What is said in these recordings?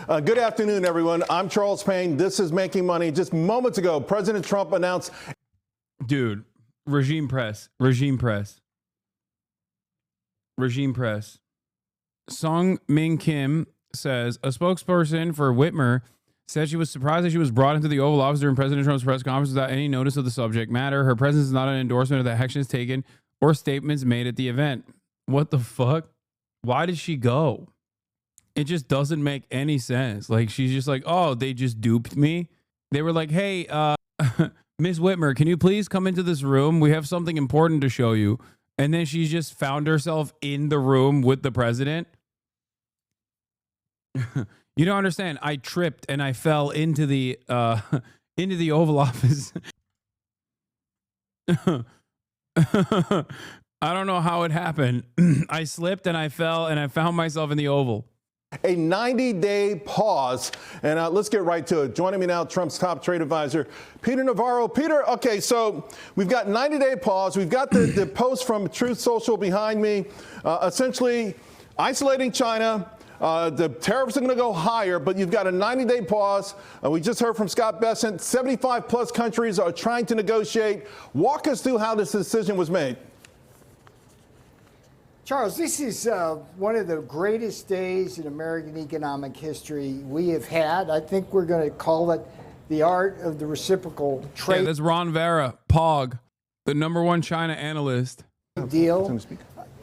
Good afternoon, everyone. I'm Charles Payne. This is Making Money. Just moments ago, President Trump announced... Dude, regime press. Song Ming Kim says, a spokesperson for Whitmer said she was surprised that she was brought into the Oval Office during President Trump's press conference without any notice of the subject matter. Her presence is not an endorsement of the actions taken or statements made at the event. What the fuck? Why did she go? It just doesn't make any sense. Like, she's just like, oh, they just duped me. They were like, hey, Miss Whitmer, can you please come into this room? We have something important to show you. And then she just found herself in the room with the president. You don't understand. I tripped and I fell into the Oval Office. I don't know how it happened. I slipped and I fell and I found myself in the Oval. A 90-day pause. And let's get right to it. Joining me now, Trump's top trade advisor, Peter Navarro. Peter, okay, so we've got 90-day pause. We've got the post from Truth Social behind me, essentially isolating China. The tariffs are going to go higher, but you've got a 90-day pause. We just heard from Scott Bessent. 75-plus countries are trying to negotiate. Walk us through how this decision was made. Charles, this is one of the greatest days in American economic history we have had. I think we're going to call it the art of the reciprocal trade. Yeah, that's Ron Vera, POG, the #1 China analyst. Deal.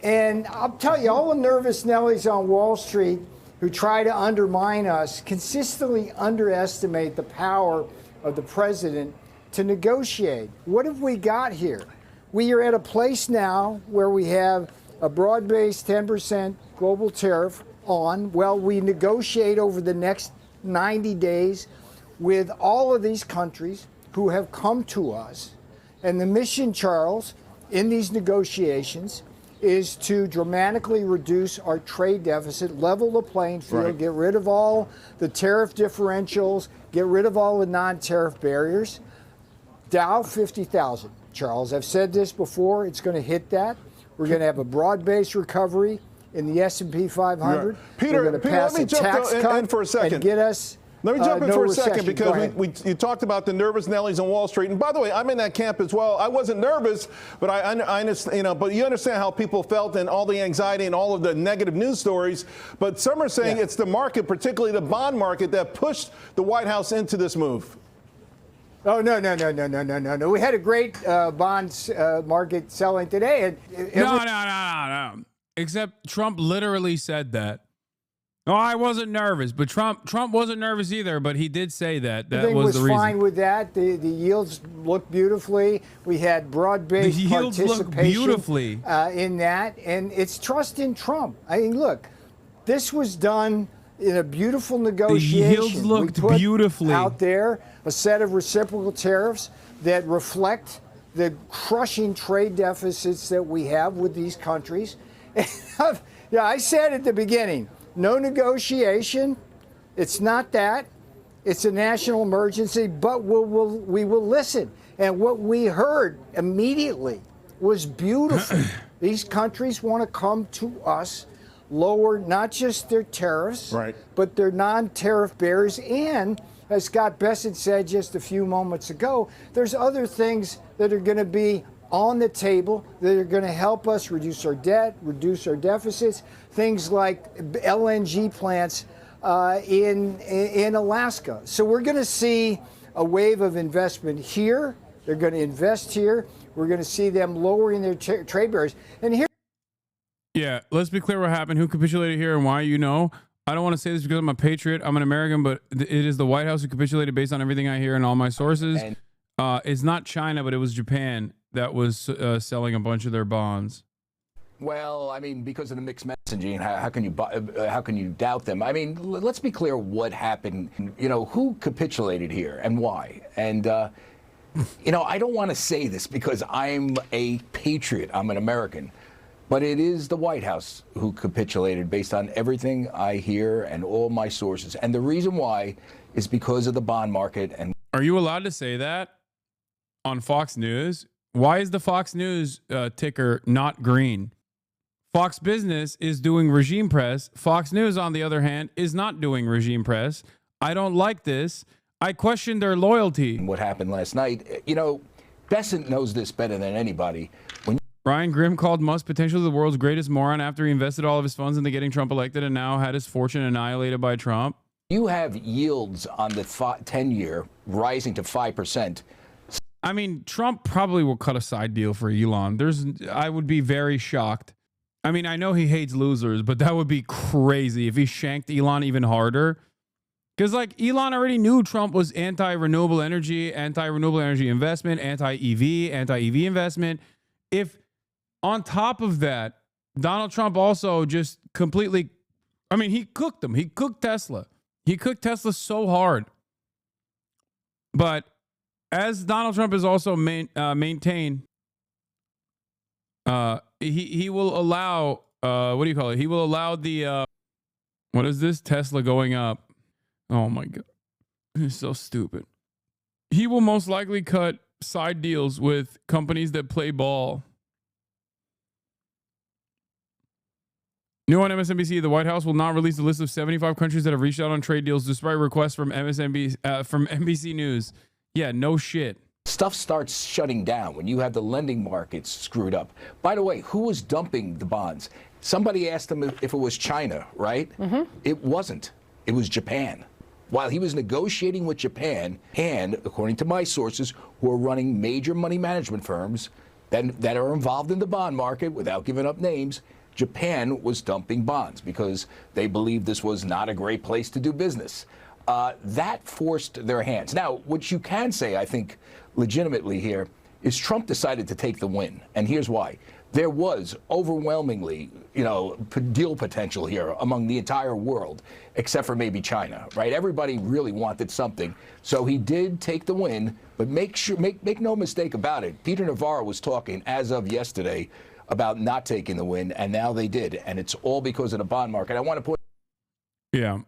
And I'll tell you, all the nervous Nellies on Wall Street who try to undermine us consistently underestimate the power of the president to negotiate. What have we got here? We are at a place now where we have a broad-based 10% global tariff on. Well, we negotiate over the next 90 days with all of these countries who have come to us. And the mission, Charles, in these negotiations is to dramatically reduce our trade deficit, level the playing field, right, get rid of all the tariff differentials, get rid of all the non-tariff barriers. Dow 50,000, Charles. I've said this before. It's going to hit that. We're going to have a broad-based recovery in the S&P 500. Right. Peter, we're going to pass let me a jump tax cut in for a second. And get us. Let me jump in no for a recession. second because you talked about the nervous Nellies on Wall Street, and by the way, I'm in that camp as well. I wasn't nervous, but I understand, but you understand how people felt and all the anxiety and all of the negative news stories. But some are saying it's the market, particularly the bond market, that pushed the White House into this move. Oh, no. We had a great bond market selling today. No. Except Trump literally said that. Oh, I wasn't nervous, but Trump wasn't nervous either, but he did say that. That was the reason. Fine with that. The yields look beautifully. We had broad-based participation in that, and it's trust in Trump. I mean, look, this was done in a beautiful negotiation. The yields looked beautifully out there. A set of reciprocal tariffs that reflect the crushing trade deficits that we have with these countries. Yeah, I said at the beginning, no negotiation. It's not that. It's a national emergency, but we will listen. And what we heard immediately was beautiful. These countries want to come to us, lower not just their tariffs, right, but their non-tariff barriers. And as Scott Bessent said just a few moments ago, there's other things that are going to be on the table that are going to help us reduce our debt, reduce our deficits, things like LNG plants in Alaska. So we're going to see a wave of investment here. They're going to invest here. We're going to see them lowering their trade barriers. And here. Yeah, let's be clear what happened, who capitulated here and why, I don't want to say this because I'm a patriot. I'm an American, but it is the White House who capitulated based on everything I hear and all my sources. It's not China, but it was Japan that was selling a bunch of their bonds. Well, I mean, because of the mixed messaging, how can you doubt them? I mean, let's be clear what happened. Who capitulated here and why? And I don't want to say this because I'm a patriot. I'm an American. But it is the White House who capitulated based on everything I hear and all my sources. And the reason why is because of the bond market. And are you allowed to say that on Fox News? Why is the Fox News ticker not green? Fox Business is doing regime press. Fox News, on the other hand, is not doing regime press. I don't like this. I question their loyalty. What happened last night, you know, Bessent knows this better than anybody. When Ryan Grimm called Musk potentially the world's greatest moron after he invested all of his funds into getting Trump elected and now had his fortune annihilated by Trump. you have yields on the 10-year rising to 5%. I mean, Trump probably will cut a side deal for Elon. I would be very shocked. I mean, I know he hates losers, but that would be crazy if he shanked Elon even harder. Because, like, Elon already knew Trump was anti-renewable energy investment, anti-EV investment. If, on top of that, Donald Trump also just completely, I mean, he cooked them. He cooked Tesla. He cooked Tesla so hard. But as Donald Trump has also maintained, he will allow, what do you call it? He will allow the, what is this? Tesla going up. Oh my God. It's so stupid. He will most likely cut side deals with companies that play ball. New on MSNBC, the White House will not release a list of 75 countries that have reached out on trade deals despite requests from NBC News. Yeah, no shit. Stuff starts shutting down when you have the lending markets screwed up. By the way, who was dumping the bonds? Somebody asked him if it was China, right? Mm-hmm. It wasn't. It was Japan. While he was negotiating with Japan, and according to my sources, who are running major money management firms that are involved in the bond market, without giving up names, Japan was dumping bonds because they believed this was not a great place to do business. That forced their hands. Now, what you can say, I think, legitimately here, is Trump decided to take the win. And here's why. There was overwhelmingly, deal potential here among the entire world, except for maybe China, right? Everybody really wanted something. So he did take the win, but make no mistake about it. Peter Navarro was talking as of yesterday about not taking the win, and now they did. And it's all because of the bond market. I want to point. Yeah.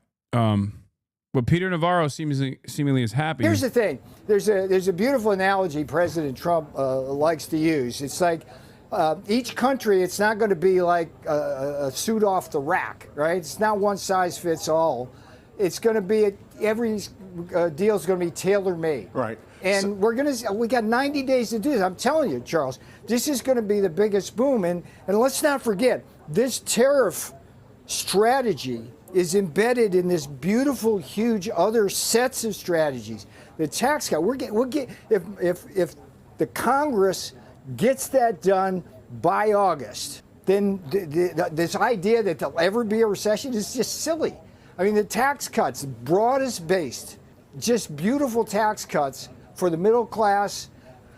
But Peter Navarro seemingly is happy. Here's the thing. There's a beautiful analogy President Trump likes to use. It's like each country, it's not going to be like a suit off the rack, right? It's not one size fits all. It's going to be, every deal is going to be tailor-made. Right. And we got 90 days to do this. I'm telling you, Charles, this is going to be the biggest boom. And let's not forget, this tariff strategy is embedded in this beautiful, huge other sets of strategies. The tax cut, if the Congress gets that done by August, then this idea that there'll ever be a recession is just silly. I mean, the tax cuts, broadest based, just beautiful tax cuts for the middle class.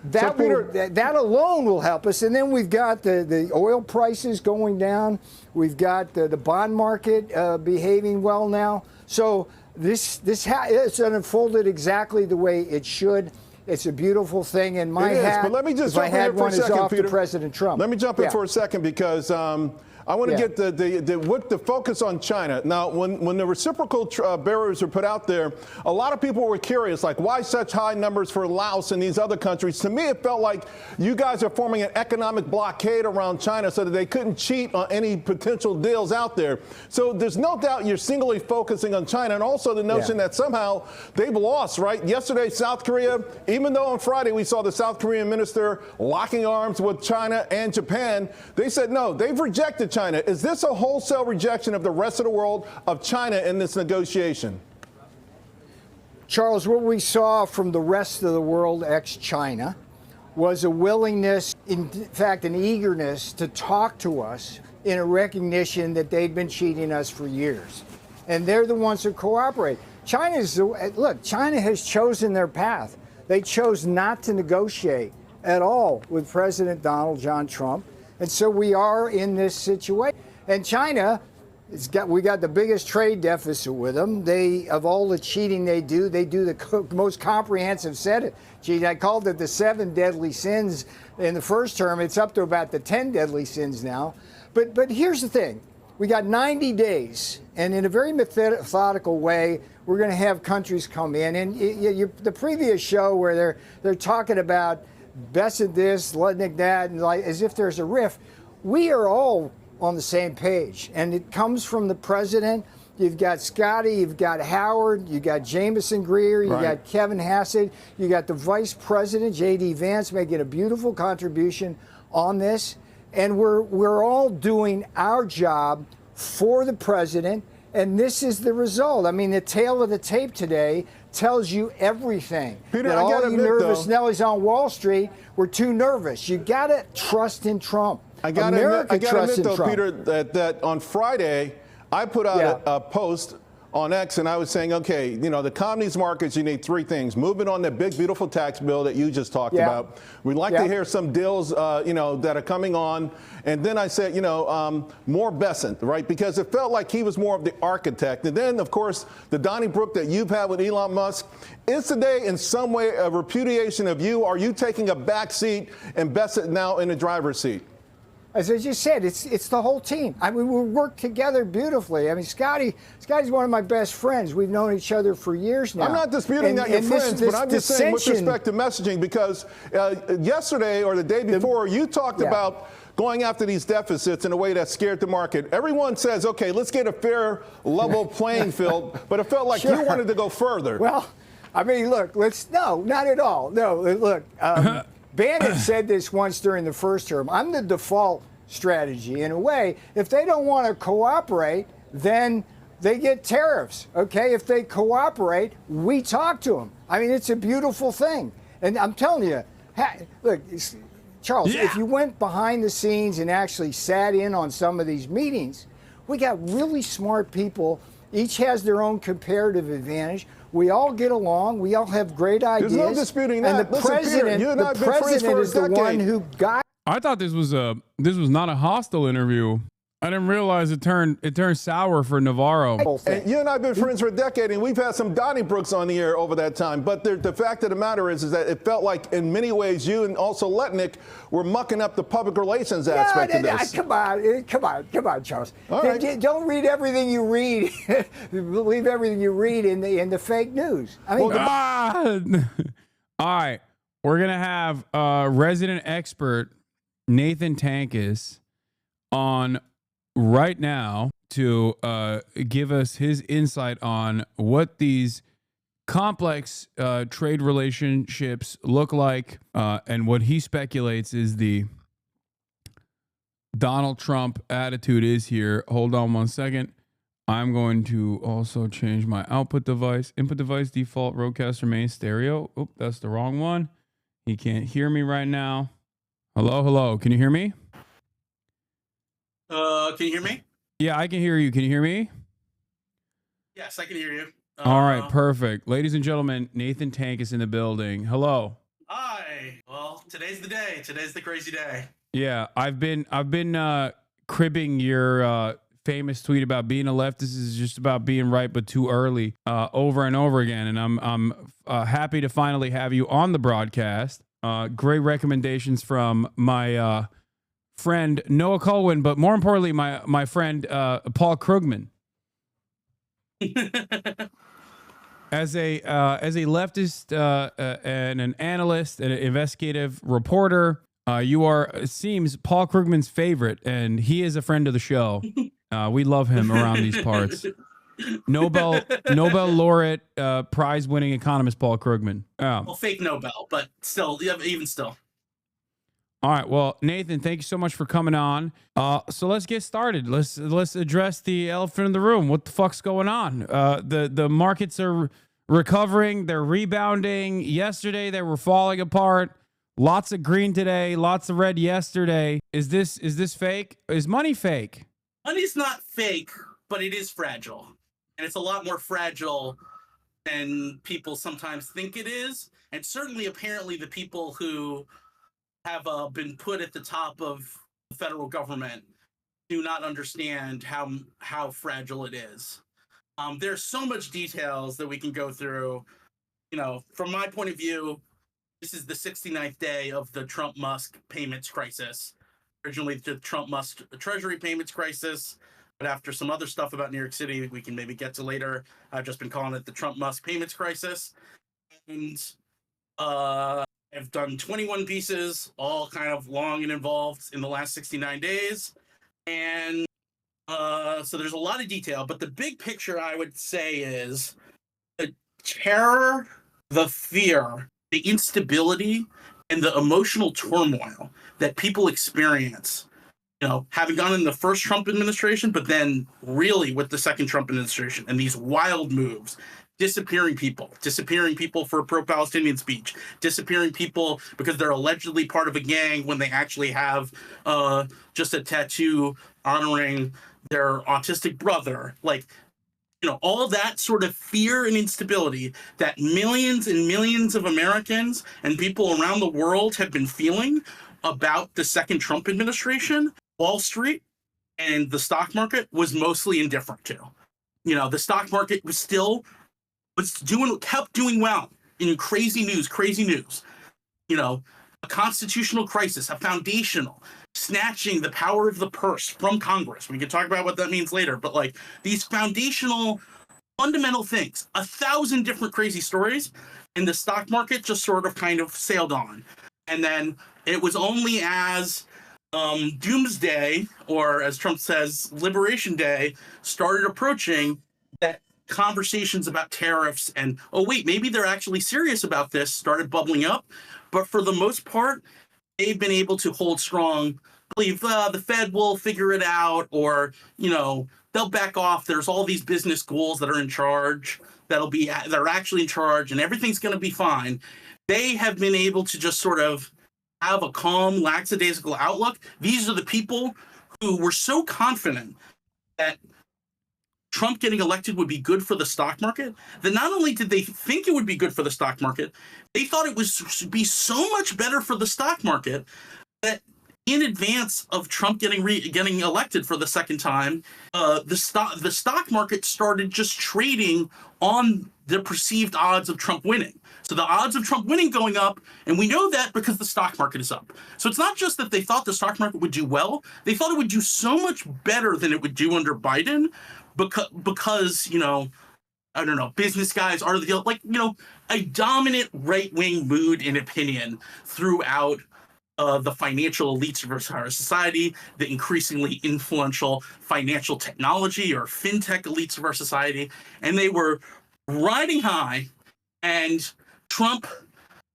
That alone will help us. And then we've got the oil prices going down. We've got the bond market behaving well now. So it's unfolded exactly the way it should. It's a beautiful thing. And my hat, but let me just if I had one, is off Peter. to President Trump. Let me jump in for a second because I want to get the focus on China. Now, when the reciprocal barriers are put out there, a lot of people were curious, like, why such high numbers for Laos and these other countries? To me, it felt like you guys are forming an economic blockade around China so that they couldn't cheat on any potential deals out there. So there's no doubt you're singly focusing on China, and also the notion that somehow they've lost, right? Yesterday, South Korea, even though on Friday we saw the South Korean minister locking arms with China and Japan, they said no, they've rejected China. Is this a wholesale rejection of the rest of the world of China in this negotiation? Charles, what we saw from the rest of the world ex-China was a willingness, in fact, an eagerness to talk to us in a recognition that they'd been cheating us for years. And they're the ones who cooperate. China has chosen their path. They chose not to negotiate at all with President Donald John Trump. And so we are in this situation. And China, we got the biggest trade deficit with them. Of all the cheating they do the most comprehensive set of cheating. I called it the 7 deadly sins in the first term. It's up to about the 10 deadly sins now. But here's the thing. We got 90 days, and in a very methodical way, we're going to have countries come in. And the previous show where they're talking about Bessent this, Ludnick that, and like as if there's a rift. We are all on the same page. And it comes from the president. You've got Scotty, you've got Howard, you got Jameson Greer, you got Kevin Hassett, you got the vice president, J.D. Vance, making a beautiful contribution on this. And we're all doing our job for the president, and this is the result. I mean, the tale of the tape today tells you everything. Peter, that I all gotta you admit, nervous though, Nellies on Wall Street were too nervous. You got to trust in Trump. I got America to trusts admit, in though, Trump. Peter, that on Friday, I put out Yeah. a post on X, and I was saying, okay, you know, the commodities markets, you need three things. Movement on the big, beautiful tax bill that you just talked about. We'd like to hear some deals, you know, that are coming on. And then I said, you know, more Bessent, right? Because it felt like he was more of the architect. And then, of course, the Donnybrook that you've had with Elon Musk. Is today in some way a repudiation of you? Are you taking a back seat and Bessent now in the driver's seat? As I just said, it's the whole team. I mean, we work together beautifully. I mean, Scotty's one of my best friends. We've known each other for years now. I'm not disputing that you're friends, but I'm just saying with respect to messaging, because yesterday or the day before, you talked about going after these deficits in a way that scared the market. Everyone says, okay, let's get a fair, level playing field, but it felt like you wanted to go further. Well, I mean, look, no, not at all. No, look, Bannon said this once during the first term. I'm the default strategy. In a way, if they don't want to cooperate, then they get tariffs. Okay, if they cooperate, we talk to them. I mean, it's a beautiful thing. And I'm telling you, look, Charles, if you went behind the scenes and actually sat in on some of these meetings, we got really smart people. Each has their own comparative advantage. We all get along. We all have great ideas. There's no disputing that. And the Listen, president, Peter, you and I have the been friends president for a is the decade. one who got. I thought this was not a hostile interview. I didn't realize it turned sour for Navarro. And you and I have been friends for a decade, and we've had some Donnybrooks on the air over that time. But the fact of the matter is that it felt like, in many ways, you and also Letnick were mucking up the public relations aspect of this. Come on, Charles. All right. Don't read everything you read. Believe everything you read in the fake news. I mean, All right, we're gonna have resident expert Nathan Tankus on right now to give us his insight on what these complex trade relationships look like, and what he speculates is the Donald Trump attitude is here. Hold on one second. I'm going to also change my input device default Rodecaster main stereo. Oop, that's the wrong one. He can't hear me right now. Hello. Can you hear me? Can you hear me? Yeah, I can hear you. Can you hear me? Yes, I can hear you. All right, perfect. Ladies and gentlemen, Nathan Tankus in the building. Hello. Hi. Well, today's the day. Today's the crazy day. Yeah, I've been cribbing your famous tweet about being a leftist is just about being right but too early over and over again, and I'm happy to finally have you on the broadcast. Great recommendations from my friend Noah Colwyn, but more importantly, my friend Paul Krugman. As a leftist and an analyst and an investigative reporter, you are, it seems, Paul Krugman's favorite, and he is a friend of the show. We love him around these parts. Nobel laureate, prize-winning economist Paul Krugman. Well, fake Nobel, but still, even still. All right. Well, Nathan, thank you so much for coming on. So let's get started. Let's address the elephant in the room. What the fuck's going on? The markets are recovering. They're rebounding. Yesterday they were falling apart. Lots of green today. Lots of red yesterday. Is this fake? Is money fake? Money's not fake, but it is fragile, and it's a lot more fragile than people sometimes think it is. And certainly, apparently, the people who have been put at the top of the federal government do not understand how fragile it is. There's so much details that we can go through. You know, from my point of view, this is the 69th day of the Trump-Musk payments crisis. Originally, the Trump-Musk Treasury payments crisis, but after some other stuff about New York City we can maybe get to later, I've just been calling it the Trump-Musk payments crisis. And I've done 21 pieces, all kind of long and involved in the last 69 days. And so there's a lot of detail, but the big picture I would say is the terror, the fear, the instability, and the emotional turmoil that people experience, having gone in the first Trump administration, but then really with the second Trump administration and these wild moves, disappearing people for pro-Palestinian speech, disappearing people because they're allegedly part of a gang when they actually have just a tattoo honoring their autistic brother. Like, all that sort of fear and instability that millions and millions of Americans and people around the world have been feeling about the second Trump administration, Wall Street and the stock market was mostly indifferent to. The stock market kept doing well in crazy news. A constitutional crisis, a foundational, snatching the power of the purse from Congress. We can talk about what that means later, but like these foundational, fundamental things, 1,000 different crazy stories, and the stock market just sort of kind of sailed on. And then it was only as Doomsday, or as Trump says, Liberation Day, started approaching that conversations about tariffs and, oh, wait, maybe they're actually serious about this, started bubbling up. But for the most part, they've been able to hold strong, believe the Fed will figure it out, or, they'll back off. There's all these business schools that are in charge, they're actually in charge, and everything's going to be fine. They have been able to just sort of have a calm, lackadaisical outlook. These are the people who were so confident that Trump getting elected would be good for the stock market, that not only did they think it would be good for the stock market, they thought it would be so much better for the stock market that in advance of Trump getting elected for the second time, the stock market started just trading on the perceived odds of Trump winning. So the odds of Trump winning going up, and we know that because the stock market is up. So it's not just that they thought the stock market would do well, they thought it would do so much better than it would do under Biden because I don't know, business guys are a dominant right-wing mood and opinion throughout the financial elites of our society, the increasingly influential financial technology or fintech elites of our society, and they were riding high, and Trump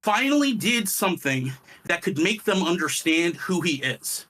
finally did something that could make them understand who he is.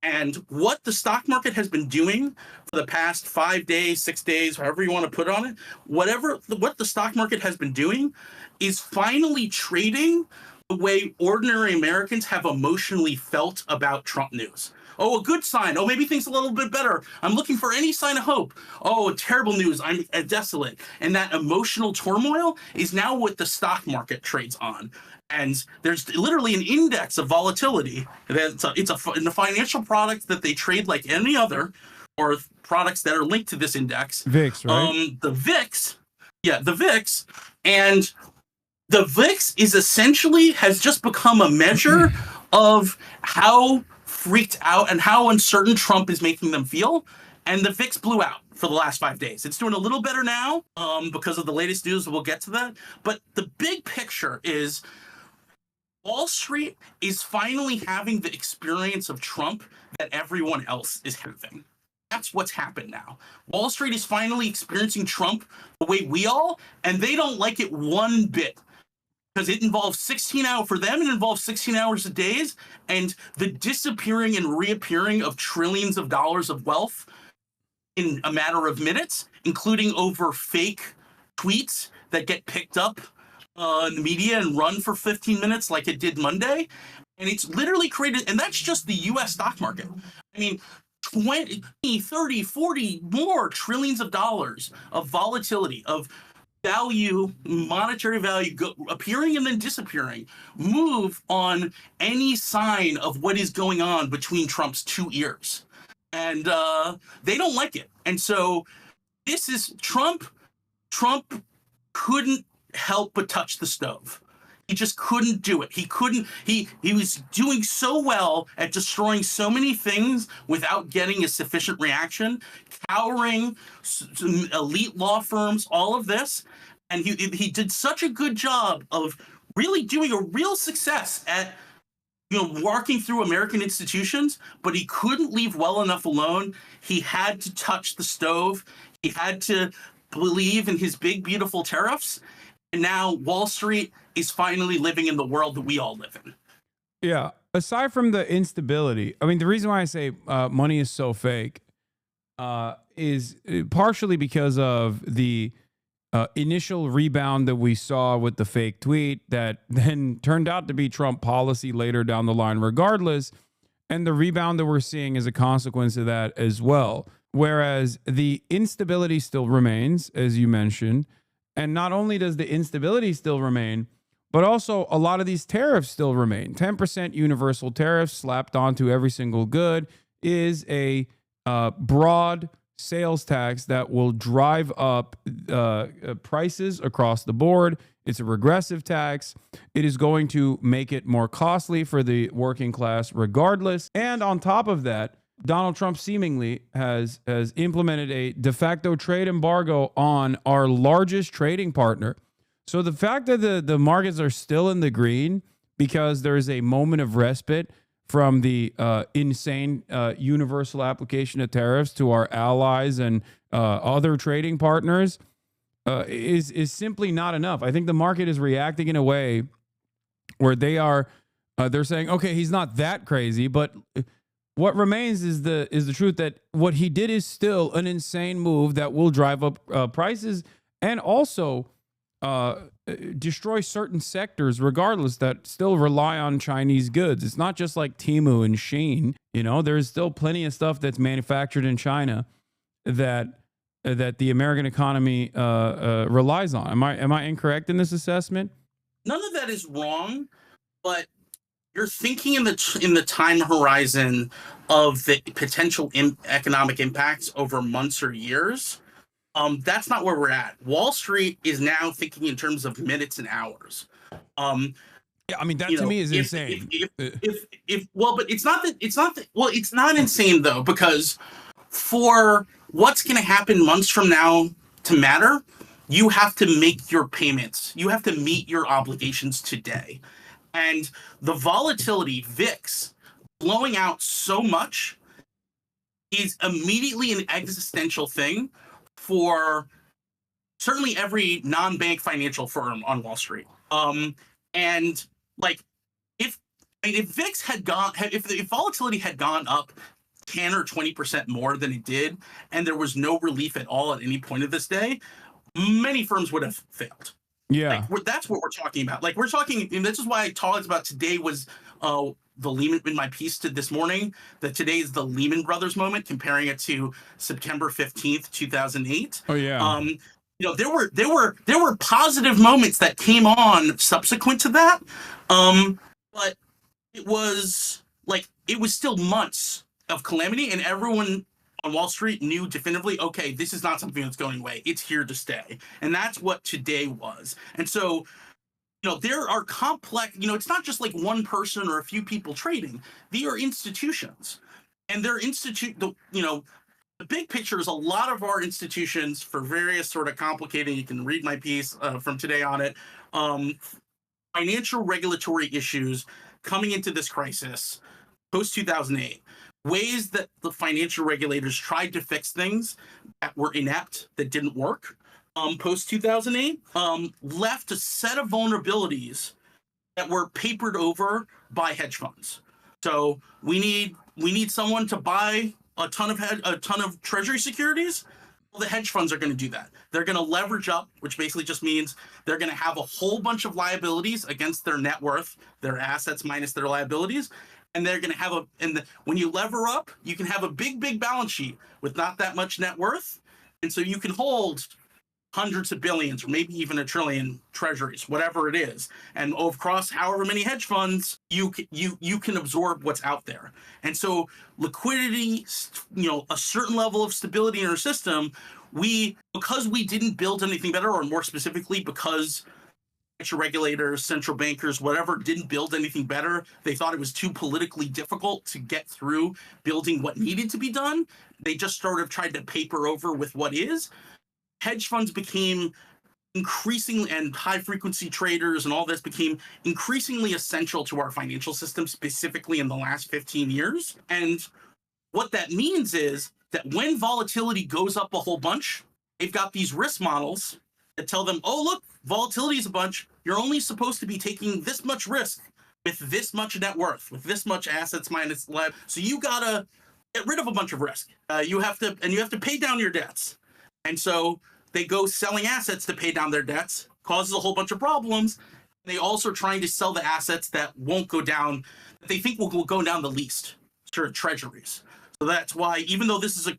And what the stock market has been doing for the past 5 days, 6 days, however you want to put on it, what the stock market has been doing is finally trading the way ordinary Americans have emotionally felt about Trump news. Oh, a good sign. Oh, maybe things a little bit better. I'm looking for any sign of hope. Oh, terrible news. I'm desolate. And that emotional turmoil is now what the stock market trades on. And there's literally an index of volatility. It's a financial product that they trade like any other, or products that are linked to this index. VIX, right? The VIX. Yeah, the VIX. And the VIX has just become a measure of how freaked out and how uncertain Trump is making them feel. And the VIX blew out for the last 5 days. It's doing a little better now because of the latest news. We'll get to that. But the big picture is Wall Street is finally having the experience of Trump that everyone else is having. That's what's happened now. Wall Street is finally experiencing Trump the way we all, and they don't like it one bit. Because it involves 16 hours for them, it involves 16 hours a day, and the disappearing and reappearing of trillions of dollars of wealth in a matter of minutes, including over fake tweets that get picked up in the media and run for 15 minutes like it did Monday. And it's literally created, and that's just the US stock market. I mean, 20, 30, 40 more trillions of dollars of volatility, of value, monetary value appearing and then disappearing, move on any sign of what is going on between Trump's 2 ears. And they don't like it. And so this is Trump. Trump couldn't help but touch the stove. He just couldn't do it. He was doing so well at destroying so many things without getting a sufficient reaction, cowering elite law firms, all of this. And he did such a good job of really doing a real success at walking through American institutions, but he couldn't leave well enough alone. He had to touch the stove. He had to believe in his big, beautiful tariffs. And now Wall Street is finally living in the world that we all live in. Yeah. Aside from the instability, I mean, the reason why I say money is so fake is partially because of the initial rebound that we saw with the fake tweet that then turned out to be Trump policy later down the line, regardless. And the rebound that we're seeing is a consequence of that as well. Whereas the instability still remains, as you mentioned. And not only does the instability still remain, but also a lot of these tariffs still remain. 10% universal tariffs slapped onto every single good is a broad sales tax that will drive up prices across the board. It's a regressive tax. It is going to make it more costly for the working class regardless. And on top of that, Donald Trump seemingly has implemented a de facto trade embargo on our largest trading partner. So the fact that the markets are still in the green because there's a moment of respite from the insane universal application of tariffs to our allies and other trading partners is simply not enough. I think the market is reacting in a way where they're saying, okay, he's not that crazy, but what remains is the truth that what he did is still an insane move that will drive up prices and also destroy certain sectors regardless that still rely on Chinese goods. It's not just like Temu and Shein. There's still plenty of stuff that's manufactured in China that the American economy relies on. Am I incorrect in this assessment? None of that is wrong, but you're thinking in the time horizon of the potential economic impacts over months or years. That's not where we're at. Wall Street is now thinking in terms of minutes and hours. Yeah, I mean that to me is insane. But it's not insane though, because for what's going to happen months from now to matter, you have to make your payments. You have to meet your obligations today. And the volatility, VIX, blowing out so much is immediately an existential thing for certainly every non-bank financial firm on Wall Street. And like, if VIX had if volatility had gone up 10 or 20% more than it did, and there was no relief at all at any point of this day, many firms would have failed. Yeah, that's what we're talking about. Like, we're talking, and this is why I talked about today was the Lehman, in my piece to this morning, that today is the Lehman Brothers moment, comparing it to September 15th, 2008. Oh yeah. There were positive moments that came on subsequent to that, but it was still months of calamity, and everyone on Wall Street knew definitively, okay, this is not something that's going away. It's here to stay. And that's what today was. And so, there are complex, it's not just like one person or a few people trading. They are institutions. And they're the big picture is a lot of our institutions, for various sort of complicated, you can read my piece from today on it, financial regulatory issues coming into this crisis post-2008. Ways that the financial regulators tried to fix things that were inept, that didn't work post-2008, left a set of vulnerabilities that were papered over by hedge funds. So we need someone to buy a ton of treasury securities. Well, the hedge funds are going to do that. They're going to leverage up, which basically just means they're going to have a whole bunch of liabilities against their net worth, their assets minus their liabilities. And they're going to have when you lever up, you can have a big balance sheet with not that much net worth. And so you can hold hundreds of billions or maybe even $1 trillion treasuries, whatever it is. And across however many hedge funds, you can absorb what's out there. And so liquidity, a certain level of stability in our system, because we didn't build anything better, or more specifically, because regulators, central bankers, whatever, didn't build anything better. They thought it was too politically difficult to get through building what needed to be done. They just sort of tried to paper over with what is. Hedge funds became increasingly, and high frequency traders and all this became increasingly essential to our financial system, specifically in the last 15 years. And what that means is that when volatility goes up a whole bunch, they've got these risk models that tell them, oh, look, volatility is a bunch. You're only supposed to be taking this much risk with this much net worth, with this much assets minus life. So you gotta get rid of a bunch of risk. You have to pay down your debts. And so they go selling assets to pay down their debts, causes a whole bunch of problems. They also are trying to sell the assets that won't go down, that they think will go down the least, sort of treasuries. So that's why, even though this is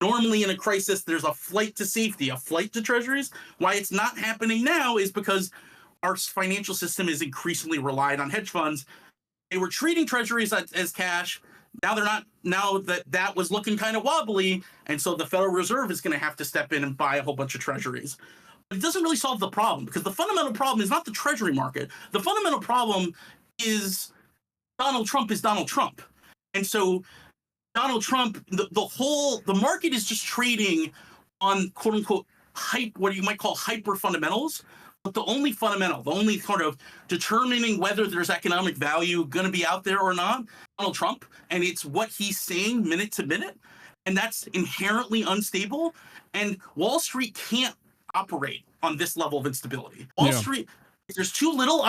normally in a crisis, there's a flight to safety, a flight to treasuries. Why it's not happening now is because our financial system is increasingly relied on hedge funds. They were treating treasuries as cash. Now they're not. Now that was looking kind of wobbly, and so the Federal Reserve is going to have to step in and buy a whole bunch of treasuries. But it doesn't really solve the problem, because the fundamental problem is not the treasury market. The fundamental problem is Donald Trump is Donald Trump. And so Donald Trump, the market is just trading on quote unquote what you might call hyper fundamentals. But the only sort of determining whether there's economic value going to be out there or not, Donald Trump, and it's what he's saying minute to minute. And that's inherently unstable. And Wall Street can't operate on this level of instability. Wall Street, if there's too little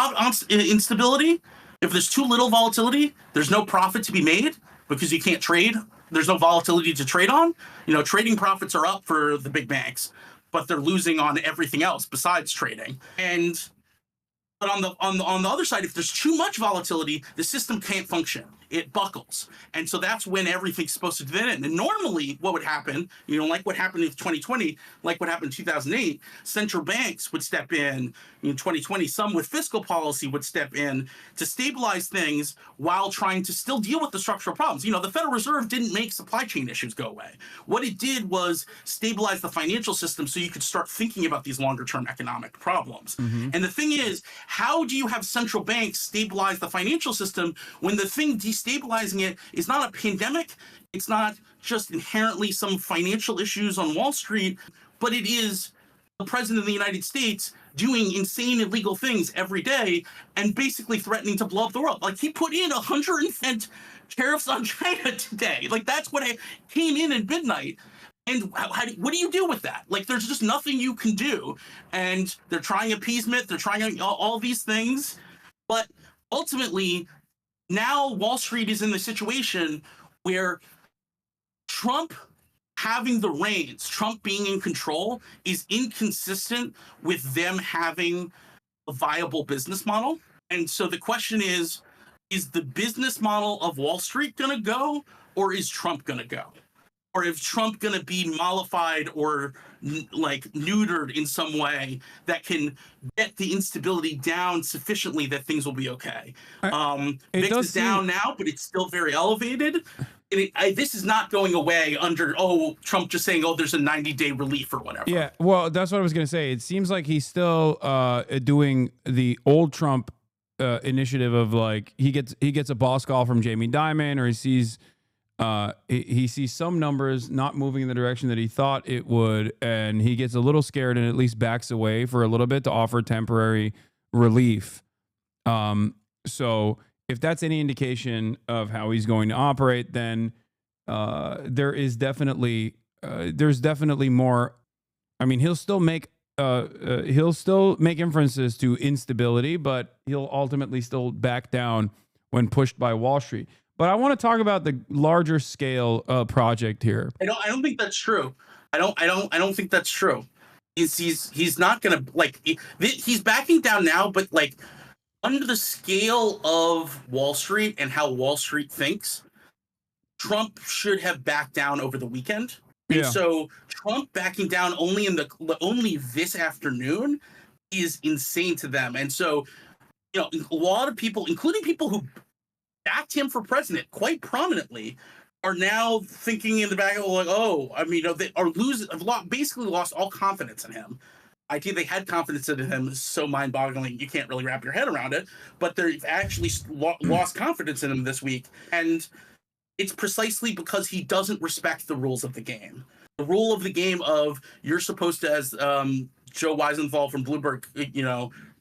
instability, if there's too little volatility, there's no profit to be made because you can't trade. There's no volatility to trade on. Trading profits are up for the big banks, but they're losing on everything else besides trading. But on the other side, if there's too much volatility, the system can't function. It buckles. And so that's when everything's supposed to fit in. And normally what would happen, like what happened in 2020, like what happened in 2008, central banks would step in 2020, some with fiscal policy would step in to stabilize things while trying to still deal with the structural problems. The Federal Reserve didn't make supply chain issues go away. What it did was stabilize the financial system so you could start thinking about these longer term economic problems. Mm-hmm. And the thing is, how do you have central banks stabilize the financial system when the thing destabilizing it is not a pandemic? It's not just inherently some financial issues on Wall Street, but it is the president of the United States doing insane illegal things every day and basically threatening to blow up the world. Like, he put in 100% tariffs on China today. Like, that's what came in at midnight. And what do you do with that? Like, there's just nothing you can do. And they're trying appeasement. They're trying all these things. But ultimately, now Wall Street is in the situation where Trump having the reins, Trump being in control, is inconsistent with them having a viable business model. And so the question is the business model of Wall Street going to go, or is Trump going to go? Or is Trump going to be mollified or neutered in some way that can get the instability down sufficiently that things will be okay? VIX is down now, but it's still very elevated. This is not going away under, Trump just saying, there's a 90-day relief or whatever. Yeah, well, that's what I was going to say. It seems like he's still doing the old Trump initiative of, like, he gets a boss call from Jamie Dimon, or he sees some numbers not moving in the direction that he thought it would, and he gets a little scared and at least backs away for a little bit to offer temporary relief. So if that's any indication of how he's going to operate, then there's definitely more. I mean, he'll still make inferences to instability, but he'll ultimately still back down when pushed by Wall Street. But I want to talk about the larger scale project here. I don't think that's true. I don't think that's true. He's not gonna, he's backing down now, but under the scale of Wall Street and how Wall Street thinks, Trump should have backed down over the weekend. And so Trump backing down only this afternoon is insane to them. And so, a lot of people, including people who backed him for president quite prominently, are now thinking in the back of they are basically lost all confidence in him. I think they had confidence in him, so mind-boggling you can't really wrap your head around it, but they've actually lost confidence in him this week. And it's precisely because he doesn't respect the rules of the game. The rule of the game of you're supposed to, as Joe Weisenthal from Bloomberg,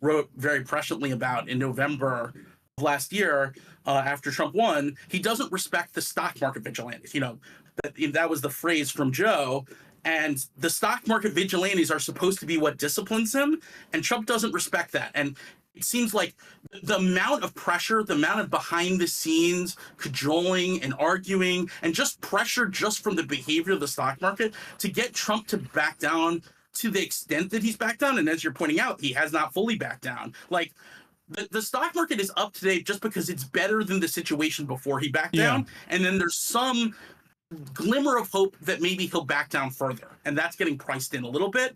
wrote very presciently about in November of last year, after Trump won, he doesn't respect the stock market vigilantes. That was the phrase from Joe. And the stock market vigilantes are supposed to be what disciplines him, and Trump doesn't respect that. And it seems like the amount of pressure, the amount of behind the scenes cajoling and arguing, and just pressure just from the behavior of the stock market to get Trump to back down to the extent that he's backed down. And as you're pointing out, he has not fully backed down. Like the stock market is up today just because it's better than the situation before he backed down. And then there's some glimmer of hope that maybe he'll back down further. And that's getting priced in a little bit.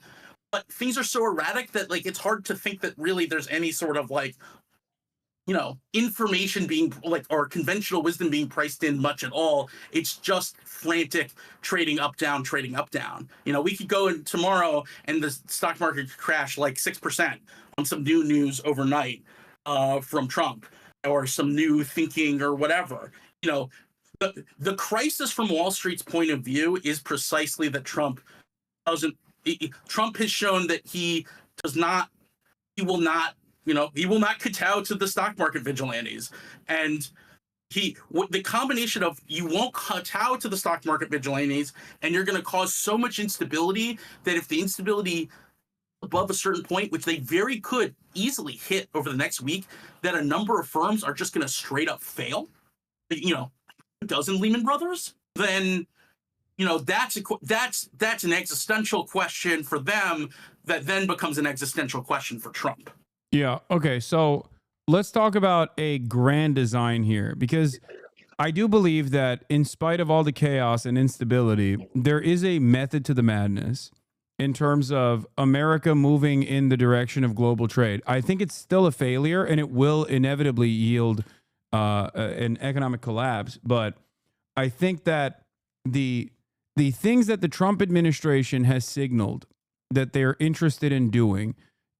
But things are so erratic that like it's hard to think that really there's any sort of like, information being like, or conventional wisdom being priced in much at all. It's just frantic trading up, down, trading up, down. We could go in tomorrow and the stock market could crash like 6% on some new news overnight from Trump or some new thinking or whatever. The crisis from Wall Street's point of view is precisely that Trump has shown that he will not kowtow to the stock market vigilantes. And the combination of you won't kowtow to the stock market vigilantes and you're going to cause so much instability that if the instability above a certain point, which they very could easily hit over the next week, that a number of firms are just going to straight up fail, dozen Lehman Brothers, then that's an existential question for them that then becomes an existential question for Trump. Yeah. Okay. So let's talk about a grand design here, because I do believe that in spite of all the chaos and instability, there is a method to the madness in terms of America moving in the direction of global trade. I think it's still a failure and it will inevitably yield an economic collapse. But I think that the things that the Trump administration has signaled that they're interested in doing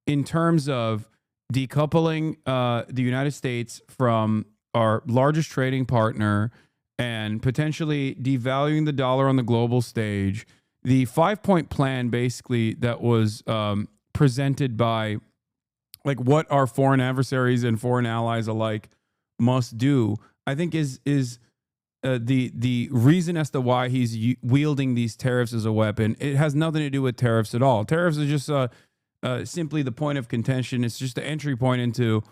in terms of decoupling the United States from our largest trading partner and potentially devaluing the dollar on the global stage, the 5-point plan basically that was presented by like what our foreign adversaries and foreign allies alike must do, I think is the reason as to why he's wielding these tariffs as a weapon. It has nothing to do with tariffs at all. Tariffs are just simply the point of contention. It's just the entry point into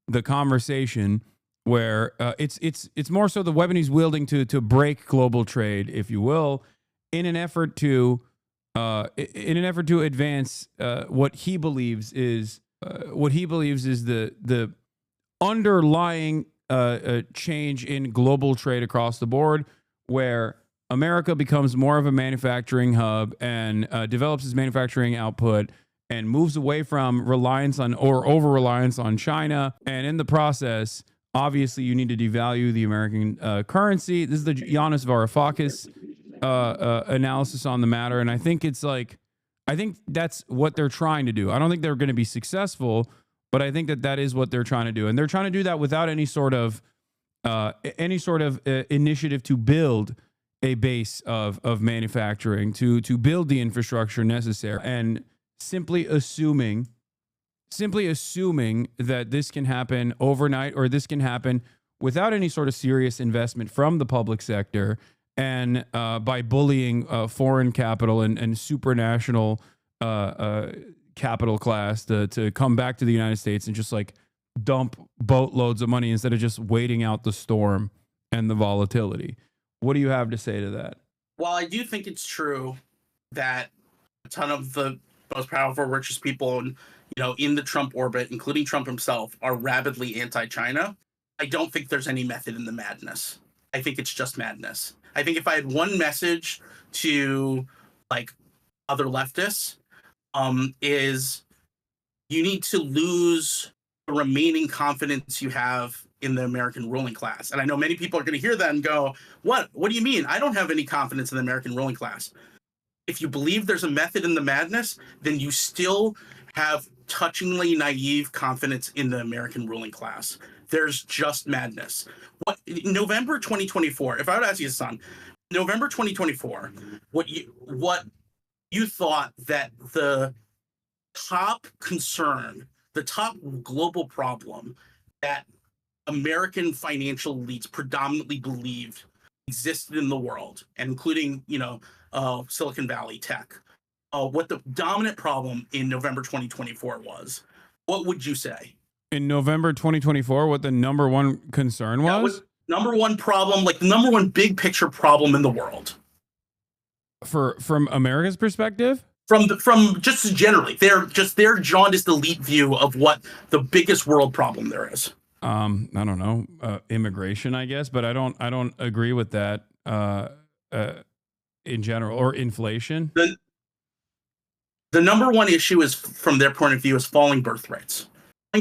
the conversation where it's more so the weapon he's wielding to break global trade, if you will, in an effort to advance what he believes is the underlying change in global trade across the board, where America becomes more of a manufacturing hub and develops its manufacturing output and moves away from reliance on or over reliance on China. And in the process, obviously, you need to devalue the American currency. This is the Yanis Varoufakis analysis on the matter. And I think that's what they're trying to do. I don't think they're going to be successful, but I think that is what they're trying to do. And they're trying to do that without any sort of initiative to build a base of manufacturing, to build the infrastructure necessary, and simply assuming that this can happen overnight, or this can happen without any sort of serious investment from the public sector, and by bullying foreign capital and supranational capital class to come back to the United States and just like dump boatloads of money instead of just waiting out the storm and the volatility. What do you have to say to that? While I do think it's true that a ton of the most powerful, richest people in the Trump orbit, including Trump himself, are rabidly anti-China, I don't think there's any method in the madness. I think it's just madness. I think if I had one message to like other leftists, is you need to lose the remaining confidence you have in the American ruling class. And I know many people are going to hear that and go, what do you mean? I don't have any confidence in the American ruling class. If you believe there's a method in the madness, then you still have touchingly naive confidence in the American ruling class. There's just madness. November 2024, if I would ask you, son, November 2024, what you thought that the top concern, the top global problem that American financial elites predominantly believed existed in the world, and including, Silicon Valley tech, what the dominant problem in November 2024 was, what would you say? In November 2024, what the number one concern was? Number one problem, like the number one big picture problem in the world. From America's perspective? From just generally, their jaundiced elite view of what the biggest world problem there is. I don't know, immigration, I guess, but I don't agree with that in general, or inflation. The number one issue is, from their point of view, is falling birth rates.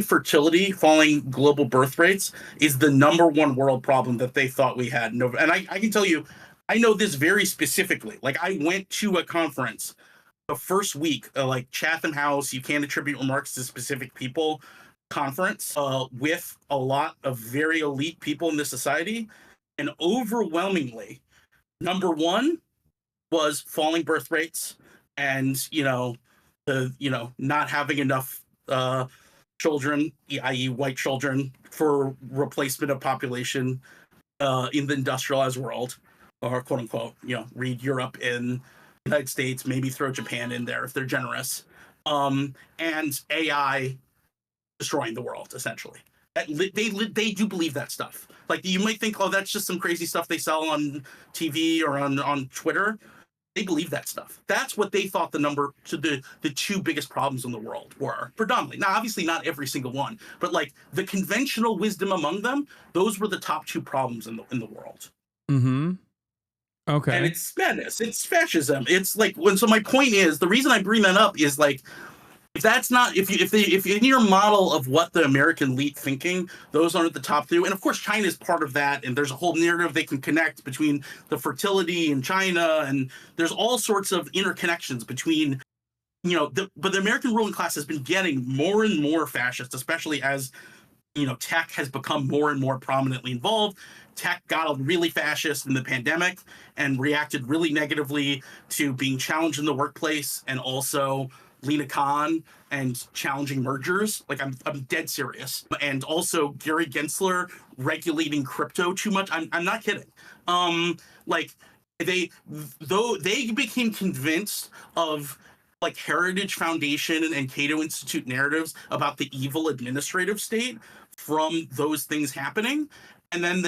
Fertility, falling global birth rates is the number one world problem that they thought we had. And I can tell you, I know this very specifically. Like, I went to a conference the first week, like Chatham House, You Can't Attribute Remarks to Specific People conference, with a lot of very elite people in this society. And overwhelmingly, number one was falling birth rates and, not having enough children, i.e. white children, for replacement of population in the industrialized world, or quote unquote, read Europe and United States, maybe throw Japan in there if they're generous, and AI destroying the world, essentially. They do believe that stuff. Like, you might think, oh, that's just some crazy stuff they sell on TV or on Twitter. They believe that stuff. That's what they thought the two biggest problems in the world were, predominantly. Now, obviously not every single one, but like the conventional wisdom among them, those were the top two problems in the world. Mm-hmm. Okay. And it's madness. It's fascism. It's like, so my point is, the reason I bring that up is, like, if that's not, if in your model of what the American elite thinking, those aren't the top two. And of course, China is part of that. And there's a whole narrative they can connect between the fertility in China. And there's all sorts of interconnections between, but the American ruling class has been getting more and more fascist, especially as, tech has become more and more prominently involved. Tech got really fascist in the pandemic and reacted really negatively to being challenged in the workplace, and also Lena Khan and challenging mergers. Like, I'm dead serious. And also Gary Gensler regulating crypto too much. I'm not kidding. They became convinced of, like, Heritage Foundation and Cato Institute narratives about the evil administrative state from those things happening. And then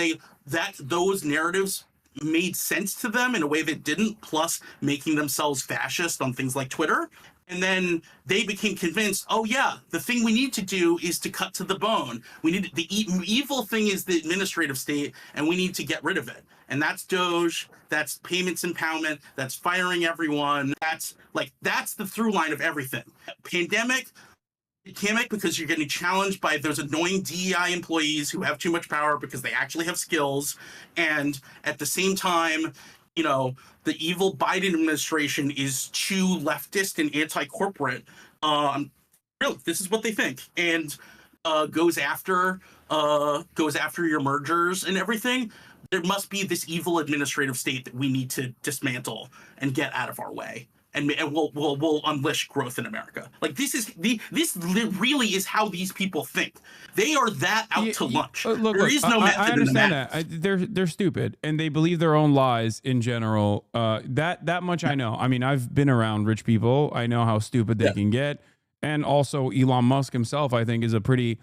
those narratives made sense to them in a way that didn't, plus making themselves fascist on things like Twitter. And then they became convinced, oh yeah, the thing we need to do is to cut to the bone. We need the evil thing is the administrative state, and we need to get rid of it. And that's Doge, that's payments impoundment, that's firing everyone. That's the through line of everything. Pandemic because you're getting challenged by those annoying DEI employees who have too much power because they actually have skills. And at the same time, the evil Biden administration is too leftist and anti-corporate. Really, this is what they think, and goes after your mergers and everything. There must be this evil administrative state that we need to dismantle and get out of our way, and we'll unleash growth in America. Like, this really is how these people think. They are that out to lunch. There is no method. I understand that. They're stupid, and they believe their own lies in general. That much I know. I mean, I've been around rich people. I know how stupid they can get. And also Elon Musk himself, I think, is a pretty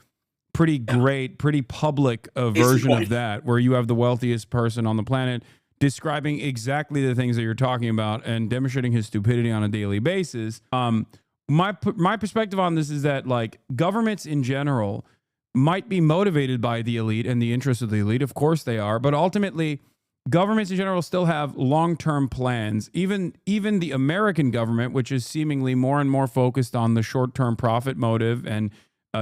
great, pretty public version of that, where you have the wealthiest person on the planet describing exactly the things that you're talking about and demonstrating his stupidity on a daily basis. My perspective on this is that, like, governments in general might be motivated by the elite and the interests of the elite. Of course they are, but ultimately governments in general still have long-term plans. Even the American government, which is seemingly more and more focused on the short-term profit motive and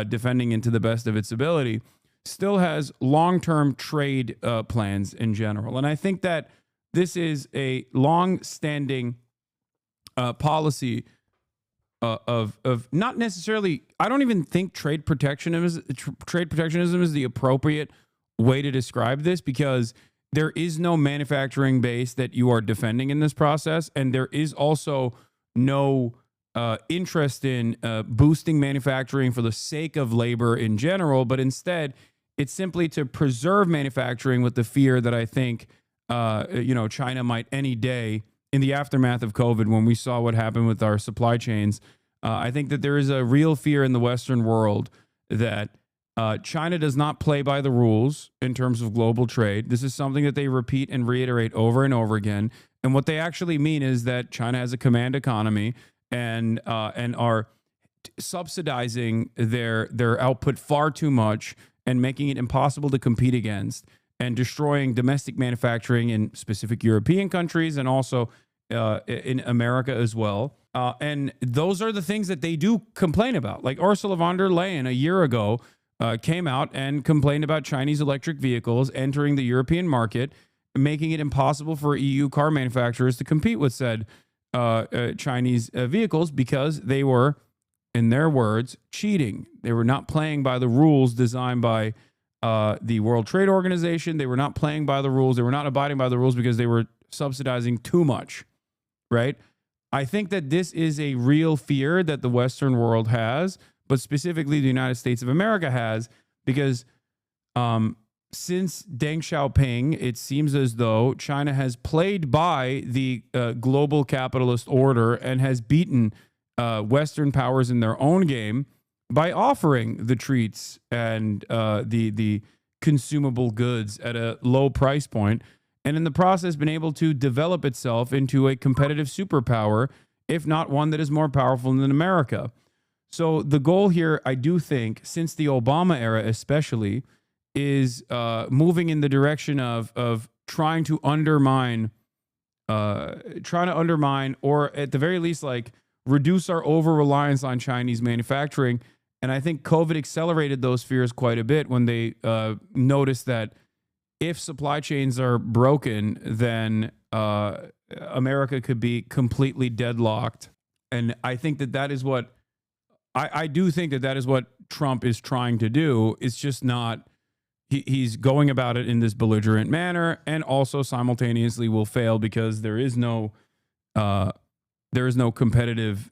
defending it to the best of its ability, still has long-term trade plans in general. And I think that this is a long-standing policy of not necessarily, I don't even think trade protectionism is the appropriate way to describe this, because there is no manufacturing base that you are defending in this process, and there is also no interest in boosting manufacturing for the sake of labor in general, but instead it's simply to preserve manufacturing with the fear that I think, China might any day in the aftermath of COVID, when we saw what happened with our supply chains. I think that there is a real fear in the Western world that China does not play by the rules in terms of global trade. This is something that they repeat and reiterate over and over again. And what they actually mean is that China has a command economy and are subsidizing their output far too much and making it impossible to compete against, and destroying domestic manufacturing in specific European countries and also in America as well. And those are the things that they do complain about. Like Ursula von der Leyen a year ago came out and complained about Chinese electric vehicles entering the European market, making it impossible for EU car manufacturers to compete with said Chinese vehicles because they were, in their words, cheating. They were not playing by the rules designed by the World Trade Organization. They were not playing by the rules. They were not abiding by the rules because they were subsidizing too much, right? I think that this is a real fear that the Western world has, but specifically the United States of America has, because since Deng Xiaoping, it seems as though China has played by the global capitalist order and has beaten Western powers in their own game by offering the treats and the consumable goods at a low price point, and in the process been able to develop itself into a competitive superpower, if not one that is more powerful than America. So the goal here, I do think, since the Obama era especially, is moving in the direction of trying to undermine, or at the very least, like, reduce our over-reliance on Chinese manufacturing. And I think COVID accelerated those fears quite a bit when they noticed that if supply chains are broken, then America could be completely deadlocked. And I think that is what, I do think that is what Trump is trying to do. It's just not, he's going about it in this belligerent manner, and also simultaneously will fail because there is no competitive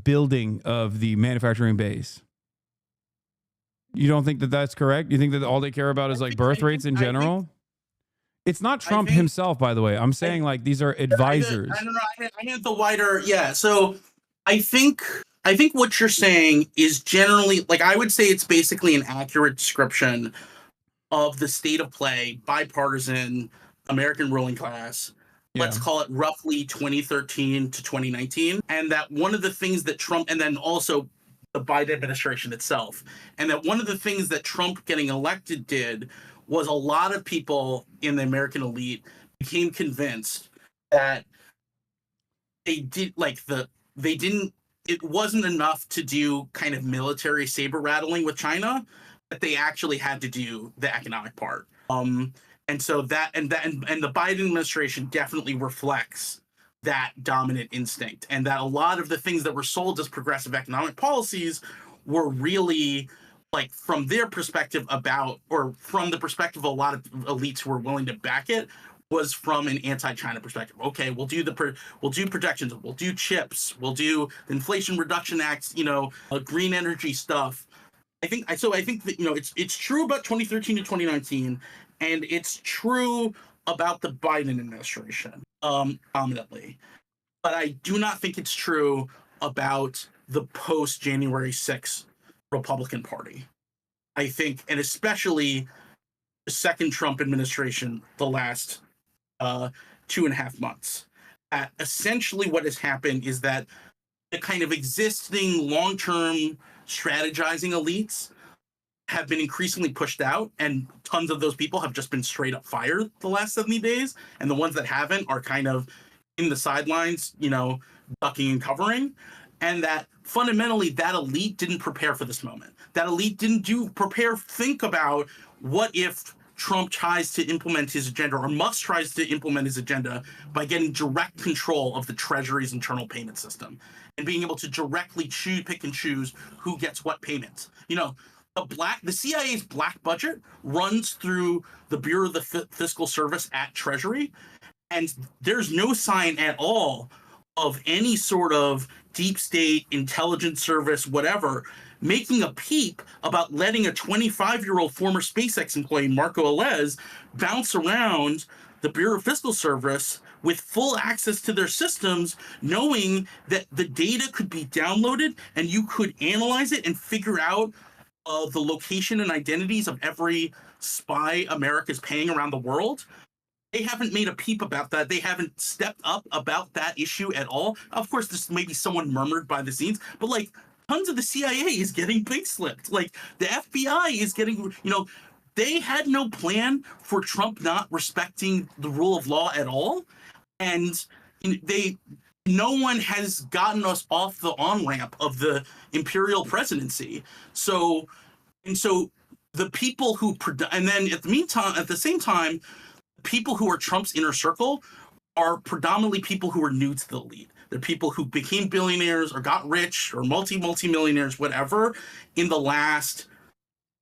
building of the manufacturing base. You don't think that that's correct? You think that all they care about is like birth rates in general? It's not Trump himself, by the way. I'm saying like these are advisors. I don't know. I meant the wider, yeah. So I think what you're saying is generally, like, I would say it's basically an accurate description of the state of play, bipartisan American ruling class. Yeah. Let's call it roughly 2013 to 2019. And that one of the things that Trump, and then also the Biden administration itself, and that one of the things that Trump getting elected did was a lot of people in the American elite became convinced that it wasn't enough to do kind of military saber rattling with China, that they actually had to do the economic part. And so the Biden administration definitely reflects that dominant instinct, and that a lot of the things that were sold as progressive economic policies were really, like, from their perspective or from the perspective of a lot of elites who were willing to back it, was from an anti-China perspective. Okay, we'll do protections, we'll do chips, we'll do the Inflation Reduction Act, green energy stuff. I think that, it's true about 2013 to 2019, and it's true about the Biden administration, prominently. But I do not think it's true about the post-January 6th Republican Party. I think, and especially the second Trump administration, the last 2.5 months. Essentially what has happened is that the kind of existing long-term strategizing elites have been increasingly pushed out, and tons of those people have just been straight up fired the last 70 days. And the ones that haven't are kind of in the sidelines, ducking and covering. And that fundamentally that elite didn't prepare for this moment. That elite didn't think about what if Trump tries to implement his agenda, or Musk tries to implement his agenda by getting direct control of the Treasury's internal payment system and being able to directly pick and choose who gets what payments. The CIA's black budget runs through the Bureau of the Fiscal Service at Treasury, And there's no sign at all of any sort of deep state intelligence service, whatever, making a peep about letting a 25-year-old former SpaceX employee, Marco Alez, bounce around the Bureau of Fiscal Service with full access to their systems, knowing that the data could be downloaded and you could analyze it and figure out the location and identities of every spy America's paying around the world. They haven't made a peep about that. They haven't stepped up about that issue at all. Of course, there's maybe someone murmured by the scenes, but like tons of the CIA is getting pink slipped. Like the FBI is getting, they had no plan for Trump not respecting the rule of law at all. And no one has gotten us off the on-ramp of the imperial presidency. So the people who, and then at the same time, people who are Trump's inner circle are predominantly people who are new to the elite. They're people who became billionaires or got rich or multi-millionaires, whatever, in the last,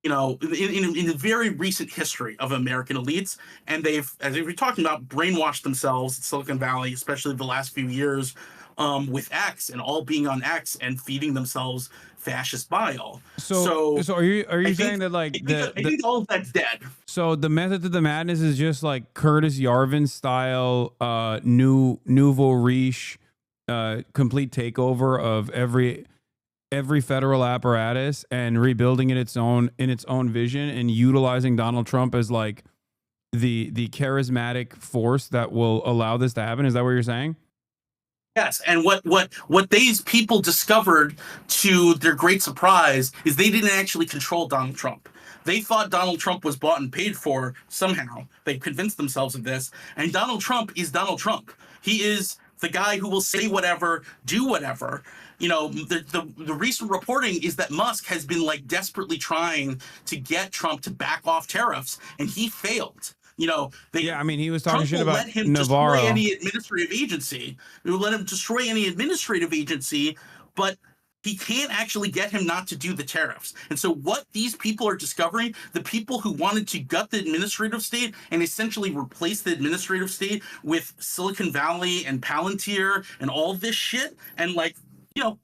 in the very recent history of American elites. And they've, as we were talking about, brainwashed themselves in Silicon Valley, especially the last few years, with X and all being on X and feeding themselves fascist bile. So are you saying that like I think all of that's dead? So the method to the madness is just like Curtis Yarvin style, nouveau riche, complete takeover of every federal apparatus and rebuilding it in its own vision and utilizing Donald Trump as like the charismatic force that will allow this to happen. Is that what you're saying? Yes, and what these people discovered, to their great surprise, is they didn't actually control Donald Trump. They thought Donald Trump was bought and paid for somehow. They convinced themselves of this. And Donald Trump is Donald Trump. He is the guy who will say whatever, do whatever. The recent reporting is that Musk has been like desperately trying to get Trump to back off tariffs, and he failed. He was talking Trump shit will about let him Navarro. destroy any administrative agency. It will let him destroy any administrative agency, but he can't actually get him not to do the tariffs. And so what these people are discovering, the people who wanted to gut the administrative state and essentially replace the administrative state with Silicon Valley and Palantir and all this shit, and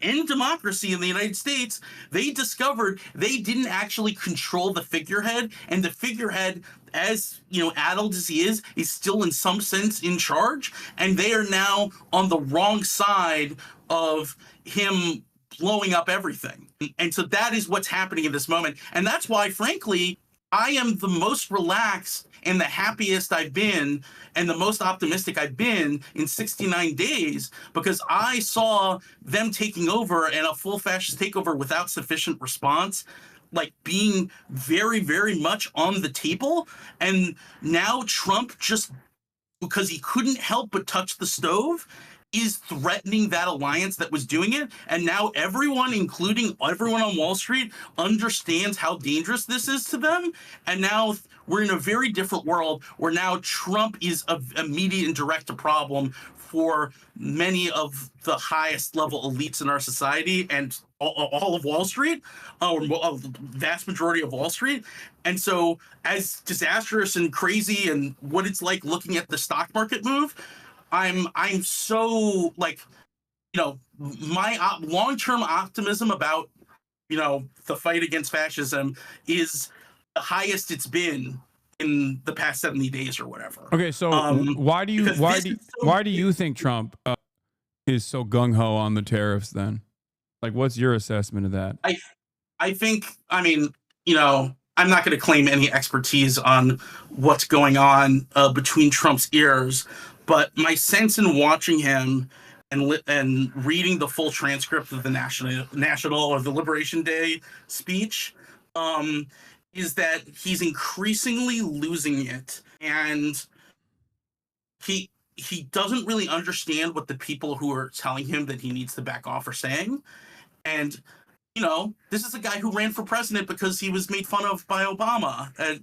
end democracy in the United States, they discovered they didn't actually control the figurehead, and the figurehead, as addled as he is still in some sense in charge, and they are now on the wrong side of him blowing up everything. And so that is what's happening in this moment. And that's why, frankly, I am the most relaxed and the happiest I've been and the most optimistic I've been in 69 days, because I saw them taking over and a full fascist takeover without sufficient response, like being very, very much on the table. And now Trump, just because he couldn't help but touch the stove, is threatening that alliance that was doing it. And now everyone, including everyone on Wall Street, understands how dangerous this is to them. And now we're in a very different world where now Trump is an immediate and direct problem for many of the highest level elites in our society and all of Wall Street, or a vast majority of Wall Street. And so, as disastrous and crazy and what it's like looking at the stock market move, I'm so my long-term optimism about the fight against fascism is the highest it's been in the past 70 days or whatever. Okay, so why do you think Trump is so gung-ho on the tariffs then? Like, what's your assessment of that? I think, I'm not going to claim any expertise on what's going on between Trump's ears, but my sense in watching him and reading the full transcript of the National or the Liberation Day speech is that he's increasingly losing it, and he doesn't really understand what the people who are telling him that he needs to back off are saying. And this is a guy who ran for president because he was made fun of by Obama at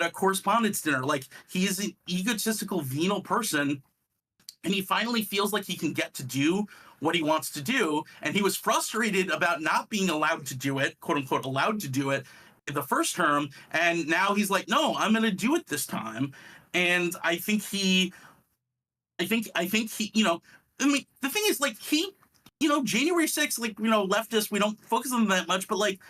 a correspondence dinner. Like, he is an egotistical, venal person, and he finally feels like he can get to do what he wants to do. And he was frustrated about not being allowed to do it, quote unquote, allowed to do it the first term, and now he's like, no, I'm going to do it this time. And I think he, I mean, the thing is, like, January 6th, like, leftists, we don't focus on them that much, but, like,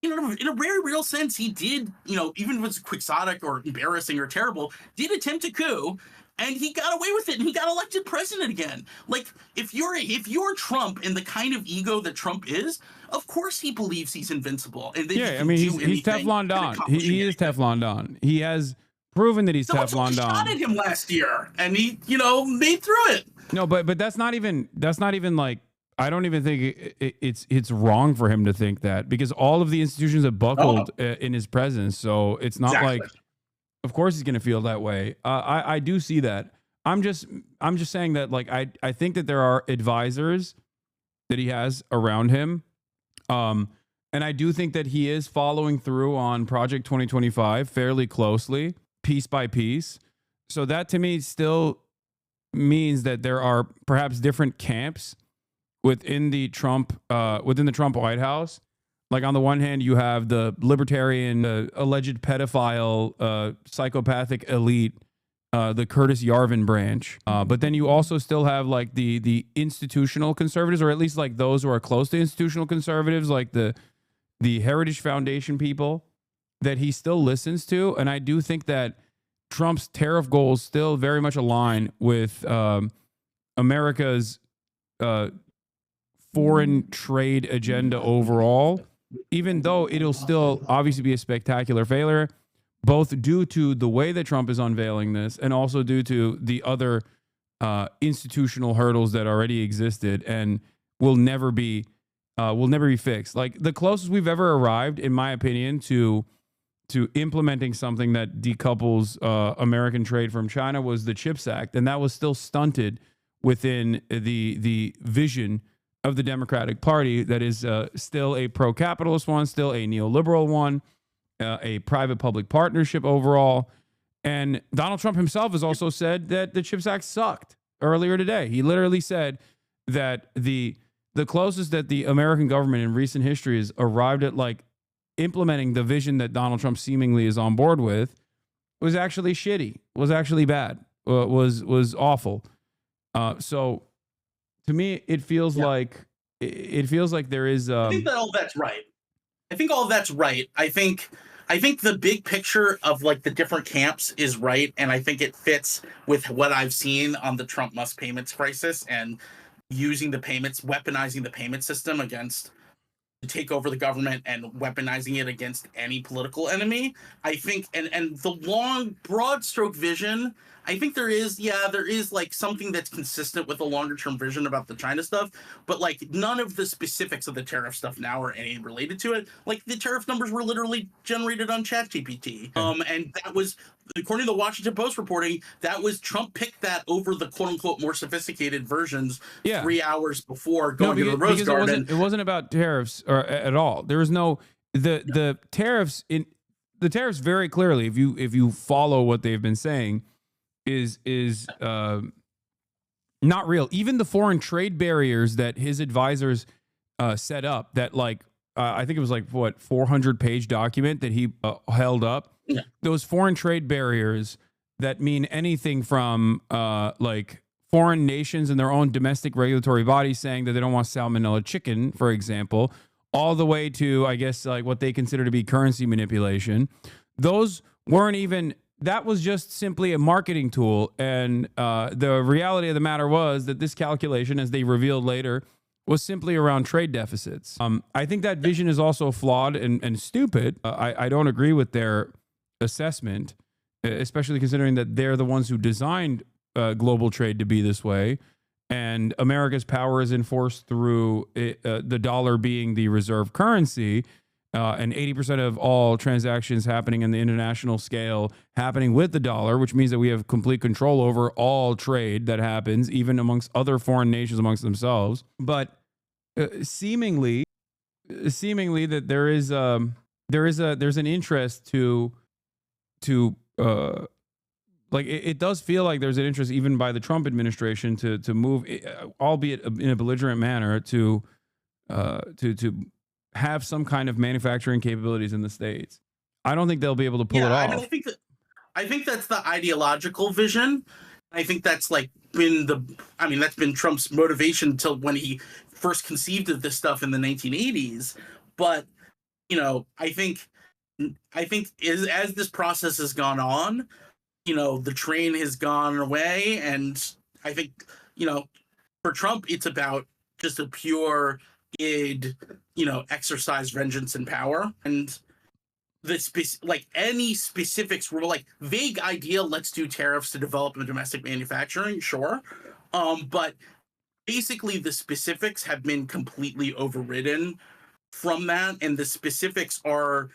in a very real sense, he did, even if it's quixotic or embarrassing or terrible, did attempt a coup, and he got away with it, and he got elected president again. Like, if you're Trump and the kind of ego that Trump is, of course he believes he's invincible. And yeah, I mean, he's Teflon Don. He is Teflon Don. He has proven that he's Teflon Don. Shot at him last year, and he, made through it. No, but that's not even like, I don't even think it's wrong for him to think that, because all of the institutions have buckled in his presence. So it's not like, of course he's going to feel that way. I do see that. I'm just saying that, like, I think that there are advisors that he has around him. And I do think that he is following through on Project 2025 fairly closely, piece by piece. So that to me still means that there are perhaps different camps within the Trump White House. Like, on the one hand, you have the libertarian, alleged pedophile, psychopathic elite, the Curtis Yarvin branch. But then you also still have, like, the institutional conservatives, or at least, like, those who are close to institutional conservatives, like the Heritage Foundation people that he still listens to. And I do think that Trump's tariff goals still very much align with America's foreign trade agenda overall, even though it'll still obviously be a spectacular failure, both due to the way that Trump is unveiling this and also due to the other institutional hurdles that already existed and will never be fixed. Like, the closest we've ever arrived, in my opinion, to implementing something that decouples American trade from China was the CHIPS Act, and that was still stunted within the vision of the Democratic Party that is still a pro-capitalist one, still a neoliberal one, a private-public partnership overall. And Donald Trump himself has also said that the CHIPS Act sucked earlier today. He literally said that the closest that the American government in recent history has arrived at, like, implementing the vision that Donald Trump seemingly is on board with was actually shitty, was actually bad, was awful. So to me, it feels like there is. I think that all that's right. I think all of that's right. I think the big picture of, like, the different camps is right, and I think it fits with what I've seen on the Trump-Musk payments crisis and using the payments, weaponizing the payment system to take over the government and weaponizing it against any political enemy. I think, and the long, broad stroke vision, I think there is like something that's consistent with a longer term vision about the China stuff, but, like, none of the specifics of the tariff stuff now are any related to it. Like, the tariff numbers were literally generated on ChatGPT. And that was, according to the Washington Post reporting, that was Trump picked that over the quote unquote more sophisticated versions 3 hours before going to the Rose Garden. It wasn't about tariffs at all. There was no the tariffs very clearly, if you follow what they've been saying, is not real. Even the foreign trade barriers that his advisors set up, that, like, I think it was like 400-page document that he held up. Yeah. Those foreign trade barriers that mean anything from like foreign nations and their own domestic regulatory bodies saying that they don't want salmonella chicken, for example, all the way to, I guess, like what they consider to be currency manipulation. Those weren't even. That was just simply a marketing tool. And the reality of the matter was that this calculation, as they revealed later, was simply around trade deficits. I think that vision is also flawed and stupid. I don't agree with their assessment, especially considering that they're the ones who designed global trade to be this way. And America's power is enforced through the dollar being the reserve currency. And 80% of all transactions happening in the international scale happening with the dollar, which means that we have complete control over all trade that happens, even amongst other foreign nations amongst themselves. But seemingly that there's an interest to like it does feel like there's an interest even by the Trump administration to move, albeit in a belligerent manner, to have some kind of manufacturing capabilities in the States. I don't think they'll be able to pull it I off. mean, I think that's the ideological vision. I think that's like been that's been Trump's motivation till when he first conceived of this stuff in the 1980s. But I think as this process has gone on, the train has gone away, and I think for Trump it's about just a pure id, exercise vengeance and power. And any specifics were like vague idea, let's do tariffs to develop domestic manufacturing, sure, but basically the specifics have been completely overridden from that, and the specifics are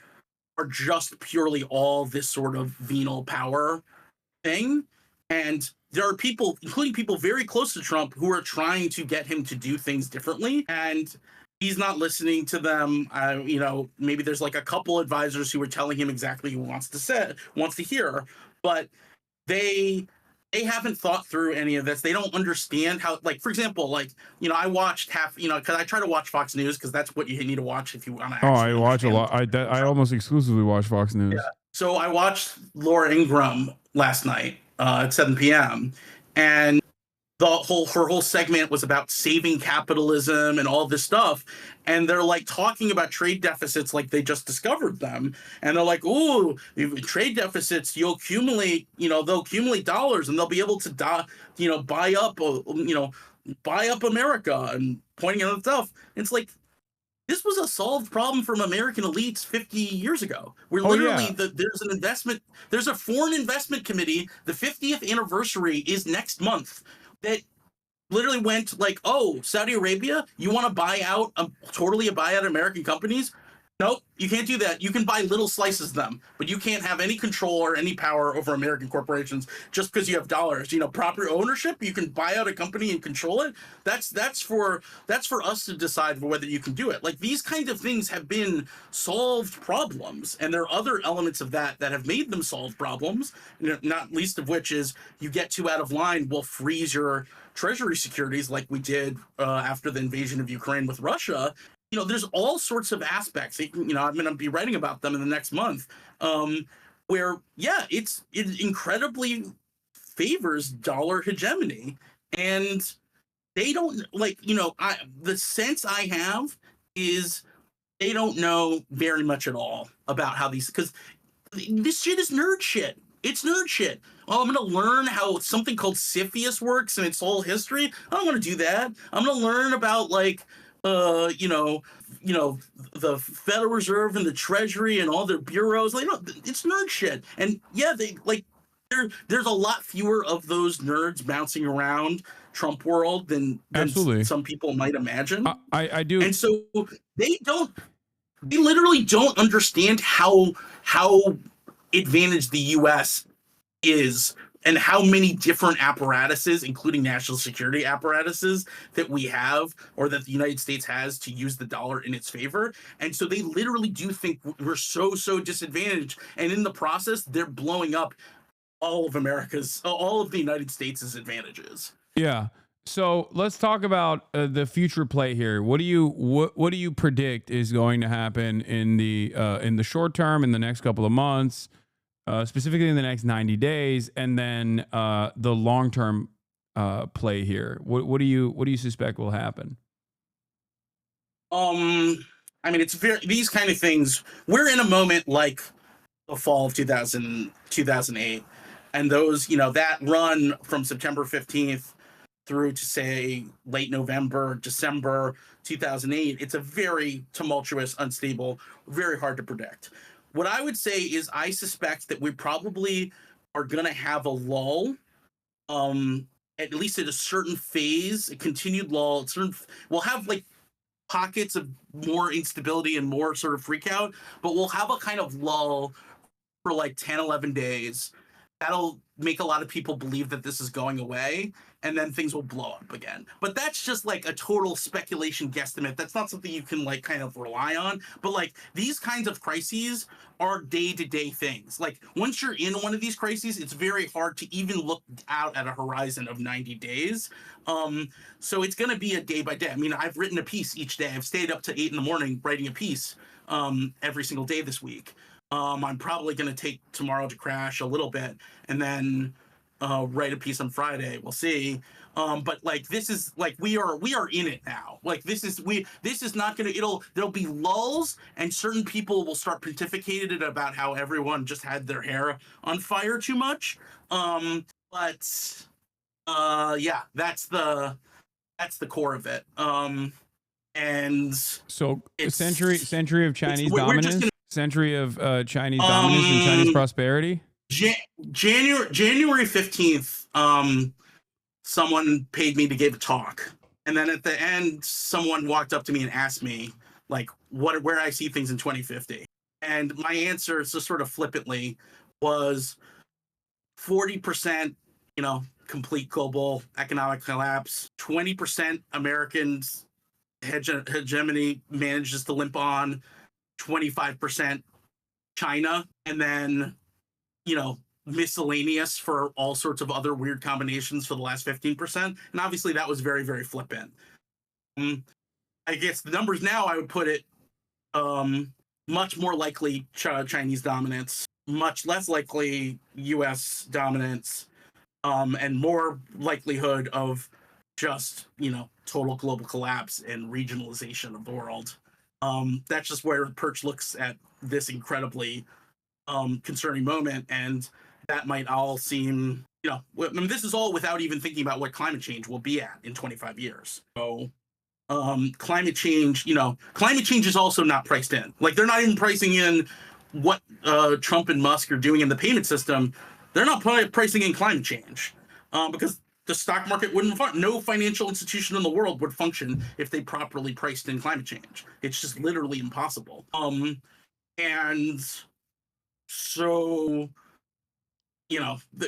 just purely all this sort of venal power thing. And there are people, including people very close to Trump, who are trying to get him to do things differently, and he's not listening to them. Maybe there's like a couple advisors who are telling him exactly what he wants to hear, but they haven't thought through any of this. They don't understand how, like, for example, I watched because I try to watch Fox News because that's what you need to watch if you want to. Oh, I watch a lot. I almost exclusively watch Fox News. Yeah. So I watched Laura Ingraham last night at 7 p.m. and her whole segment was about saving capitalism and all this stuff. And they're like talking about trade deficits like they just discovered them. And they're like, oh, trade deficits, they'll accumulate dollars and they'll be able to buy up America, and pointing out stuff. And it's like, this was a solved problem from American elites 50 years ago. Where literally there's a foreign investment committee. The 50th anniversary is next month. That literally went like, oh, Saudi Arabia, you want to totally buy out American companies? Nope, you can't do that. You can buy little slices of them, but you can't have any control or any power over American corporations just because you have dollars. Proper ownership, you can buy out a company and control it. That's for us to decide whether you can do it. Like, these kinds of things have been solved problems, and there are other elements of that have made them solve problems. Not least of which is you get too out of line, we'll freeze your treasury securities like we did after the invasion of Ukraine with Russia. There's all sorts of aspects. I'm going to be writing about them in the next month, where it incredibly favors dollar hegemony, and they don't the sense I have is they don't know very much at all about how because this shit is nerd shit. It's nerd shit. Oh, I'm going to learn how something called CFIUS works and its whole history. I don't want to do that. I'm going to learn about the Federal Reserve and the Treasury and all their bureaus. It's nerd shit. And there's a lot fewer of those nerds bouncing around Trump world than some people might imagine. I do. And so they literally don't understand how advantaged the U.S. is, and how many different apparatuses, including national security apparatuses, that we have, or that the United States has, to use the dollar in its favor. And so they literally do think we're so disadvantaged. And in the process, they're blowing up all of the United States' advantages. Yeah. So let's talk about the future play here. What do you predict is going to happen in the short term, in the next couple of months? Specifically in the next 90 days, and then the long-term play here. What do you suspect will happen? It's these kind of things. We're in a moment like the fall of 2008, and those, that run from September 15th through to say late November, December 2008. It's a very tumultuous, unstable, very hard to predict. What I would say is I suspect that we probably are going to have a lull, at least at a certain phase, a continued lull. We'll have pockets of more instability and more sort of freak out, but we'll have a kind of lull for 10, 11 days. That'll make a lot of people believe that this is going away, and then things will blow up again. But that's just a total speculation guesstimate. That's not something you can kind of rely on. But these kinds of crises are day-to-day things. Once you're in one of these crises, it's very hard to even look out at a horizon of 90 days. So it's going to be a day by day. I've written a piece each day. I've stayed up to 8 in the morning writing a piece every single day this week. I'm probably going to take tomorrow to crash a little bit, and then write a piece on Friday. We'll see. But like this is like we are in it now. Like this is not gonna there'll be lulls, and certain people will start pontificating about how everyone just had their hair on fire too much. But yeah, that's the core of it. And So it's century of Chinese we're just dominance, century of Chinese dominance and Chinese prosperity. January 15th, someone paid me to give a talk. And then at the end, someone walked up to me and asked me, like, where I see things in 2050. And my answer, so sort of flippantly, was 40%, complete global economic collapse, 20% Americans hegemony manages to limp on, 25% China, and then, miscellaneous for all sorts of other weird combinations for the last 15%. And obviously that was very, very flippant. I guess the numbers now, I would put it much more likely Chinese dominance, much less likely US dominance, and more likelihood of just, total global collapse and regionalization of the world. That's just where Perch looks at this incredibly concerning moment, and that might all seem, this is all without even thinking about what climate change will be at in 25 years. So climate change is also not priced in. Like they're not even pricing in what Trump and Musk are doing in the payment system. They're not pricing in climate change because the stock market wouldn't function. No financial institution in the world would function if they properly priced in climate change. It's just literally impossible. And so,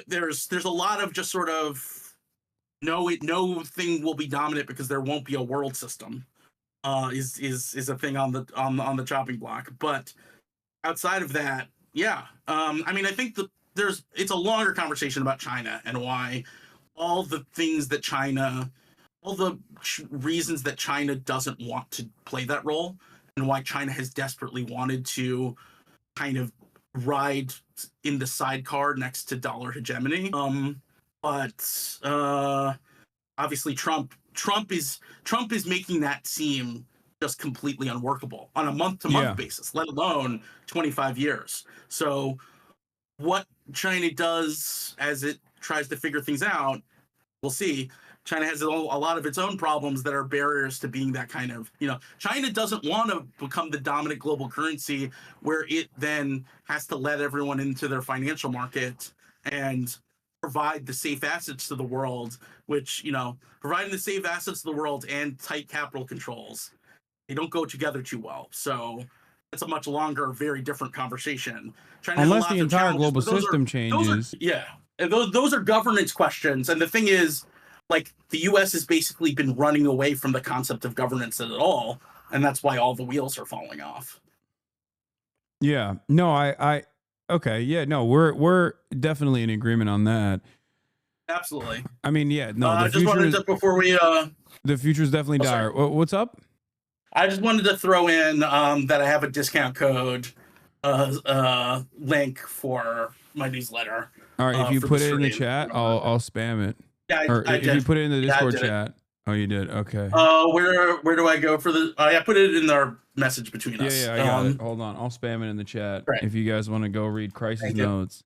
there's a lot of just sort of no thing will be dominant because there won't be a world system. Is a thing on the chopping block. But outside of that, yeah. I think it's a longer conversation about China and why all the things that China, all the reasons that China doesn't want to play that role, and why China has desperately wanted to kind of ride in the sidecar next to dollar hegemony. But obviously Trump is making that seem just completely unworkable on a month-to-month basis, let alone 25 years. So what China does as it tries to figure things out, we'll see. China has a lot of its own problems that are barriers to being that kind of, China doesn't want to become the dominant global currency where it then has to let everyone into their financial market and provide the safe assets to the world, which, providing the safe assets to the world and tight capital controls, they don't go together too well. So it's a much longer, very different conversation. China Unless the entire global system changes. And those are governance questions. And the thing is, like, the U.S. has basically been running away from the concept of governance at all, and that's why all the wheels are falling off. Yeah. No, okay. Yeah. No, we're definitely in agreement on that. Absolutely. I mean, yeah. No, I just wanted to, before we the future is definitely dire. What's up? I just wanted to throw in that I have a discount code link for my newsletter. All right, if you put it in the chat, I'll spam it. Yeah, if you put it in the Discord chat. Oh, you did. Okay. Where do I go for the? I put it in our message between us. Yeah, I got it. Hold on, I'll spam it in the chat. Right. If you guys want to go read Crisis Notes,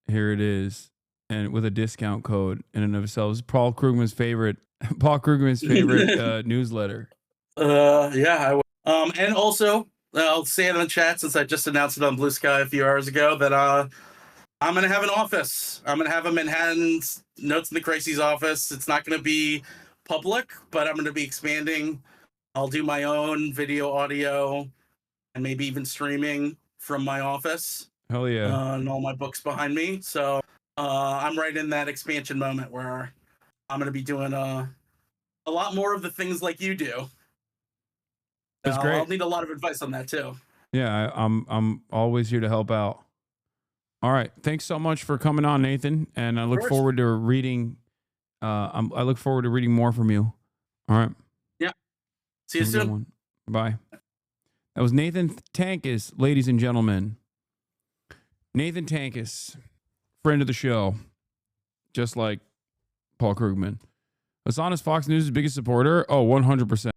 here it is, and with a discount code in and of itself. It's Paul Krugman's favorite newsletter. Yeah, I will. And also, I'll say it in the chat since I just announced it on Blue Sky a few hours ago that I'm going to have an office. I'm going to have a Manhattan Notes in the Crises office. It's not going to be public, but I'm going to be expanding. I'll do my own video, audio, and maybe even streaming from my office. Hell yeah. And all my books behind me. So I'm right in that expansion moment where I'm going to be doing a lot more of the things like you do. That's great. I'll need a lot of advice on that too. Yeah, I'm always here to help out. All right, thanks so much for coming on, Nathan, and I look forward to reading. I look forward to reading more from you. All right. Yeah. See you soon. Bye. That was Nathan Tankus, ladies and gentlemen. Nathan Tankus, friend of the show, just like Paul Krugman. Hasana's Fox News' biggest supporter? Oh, 100%.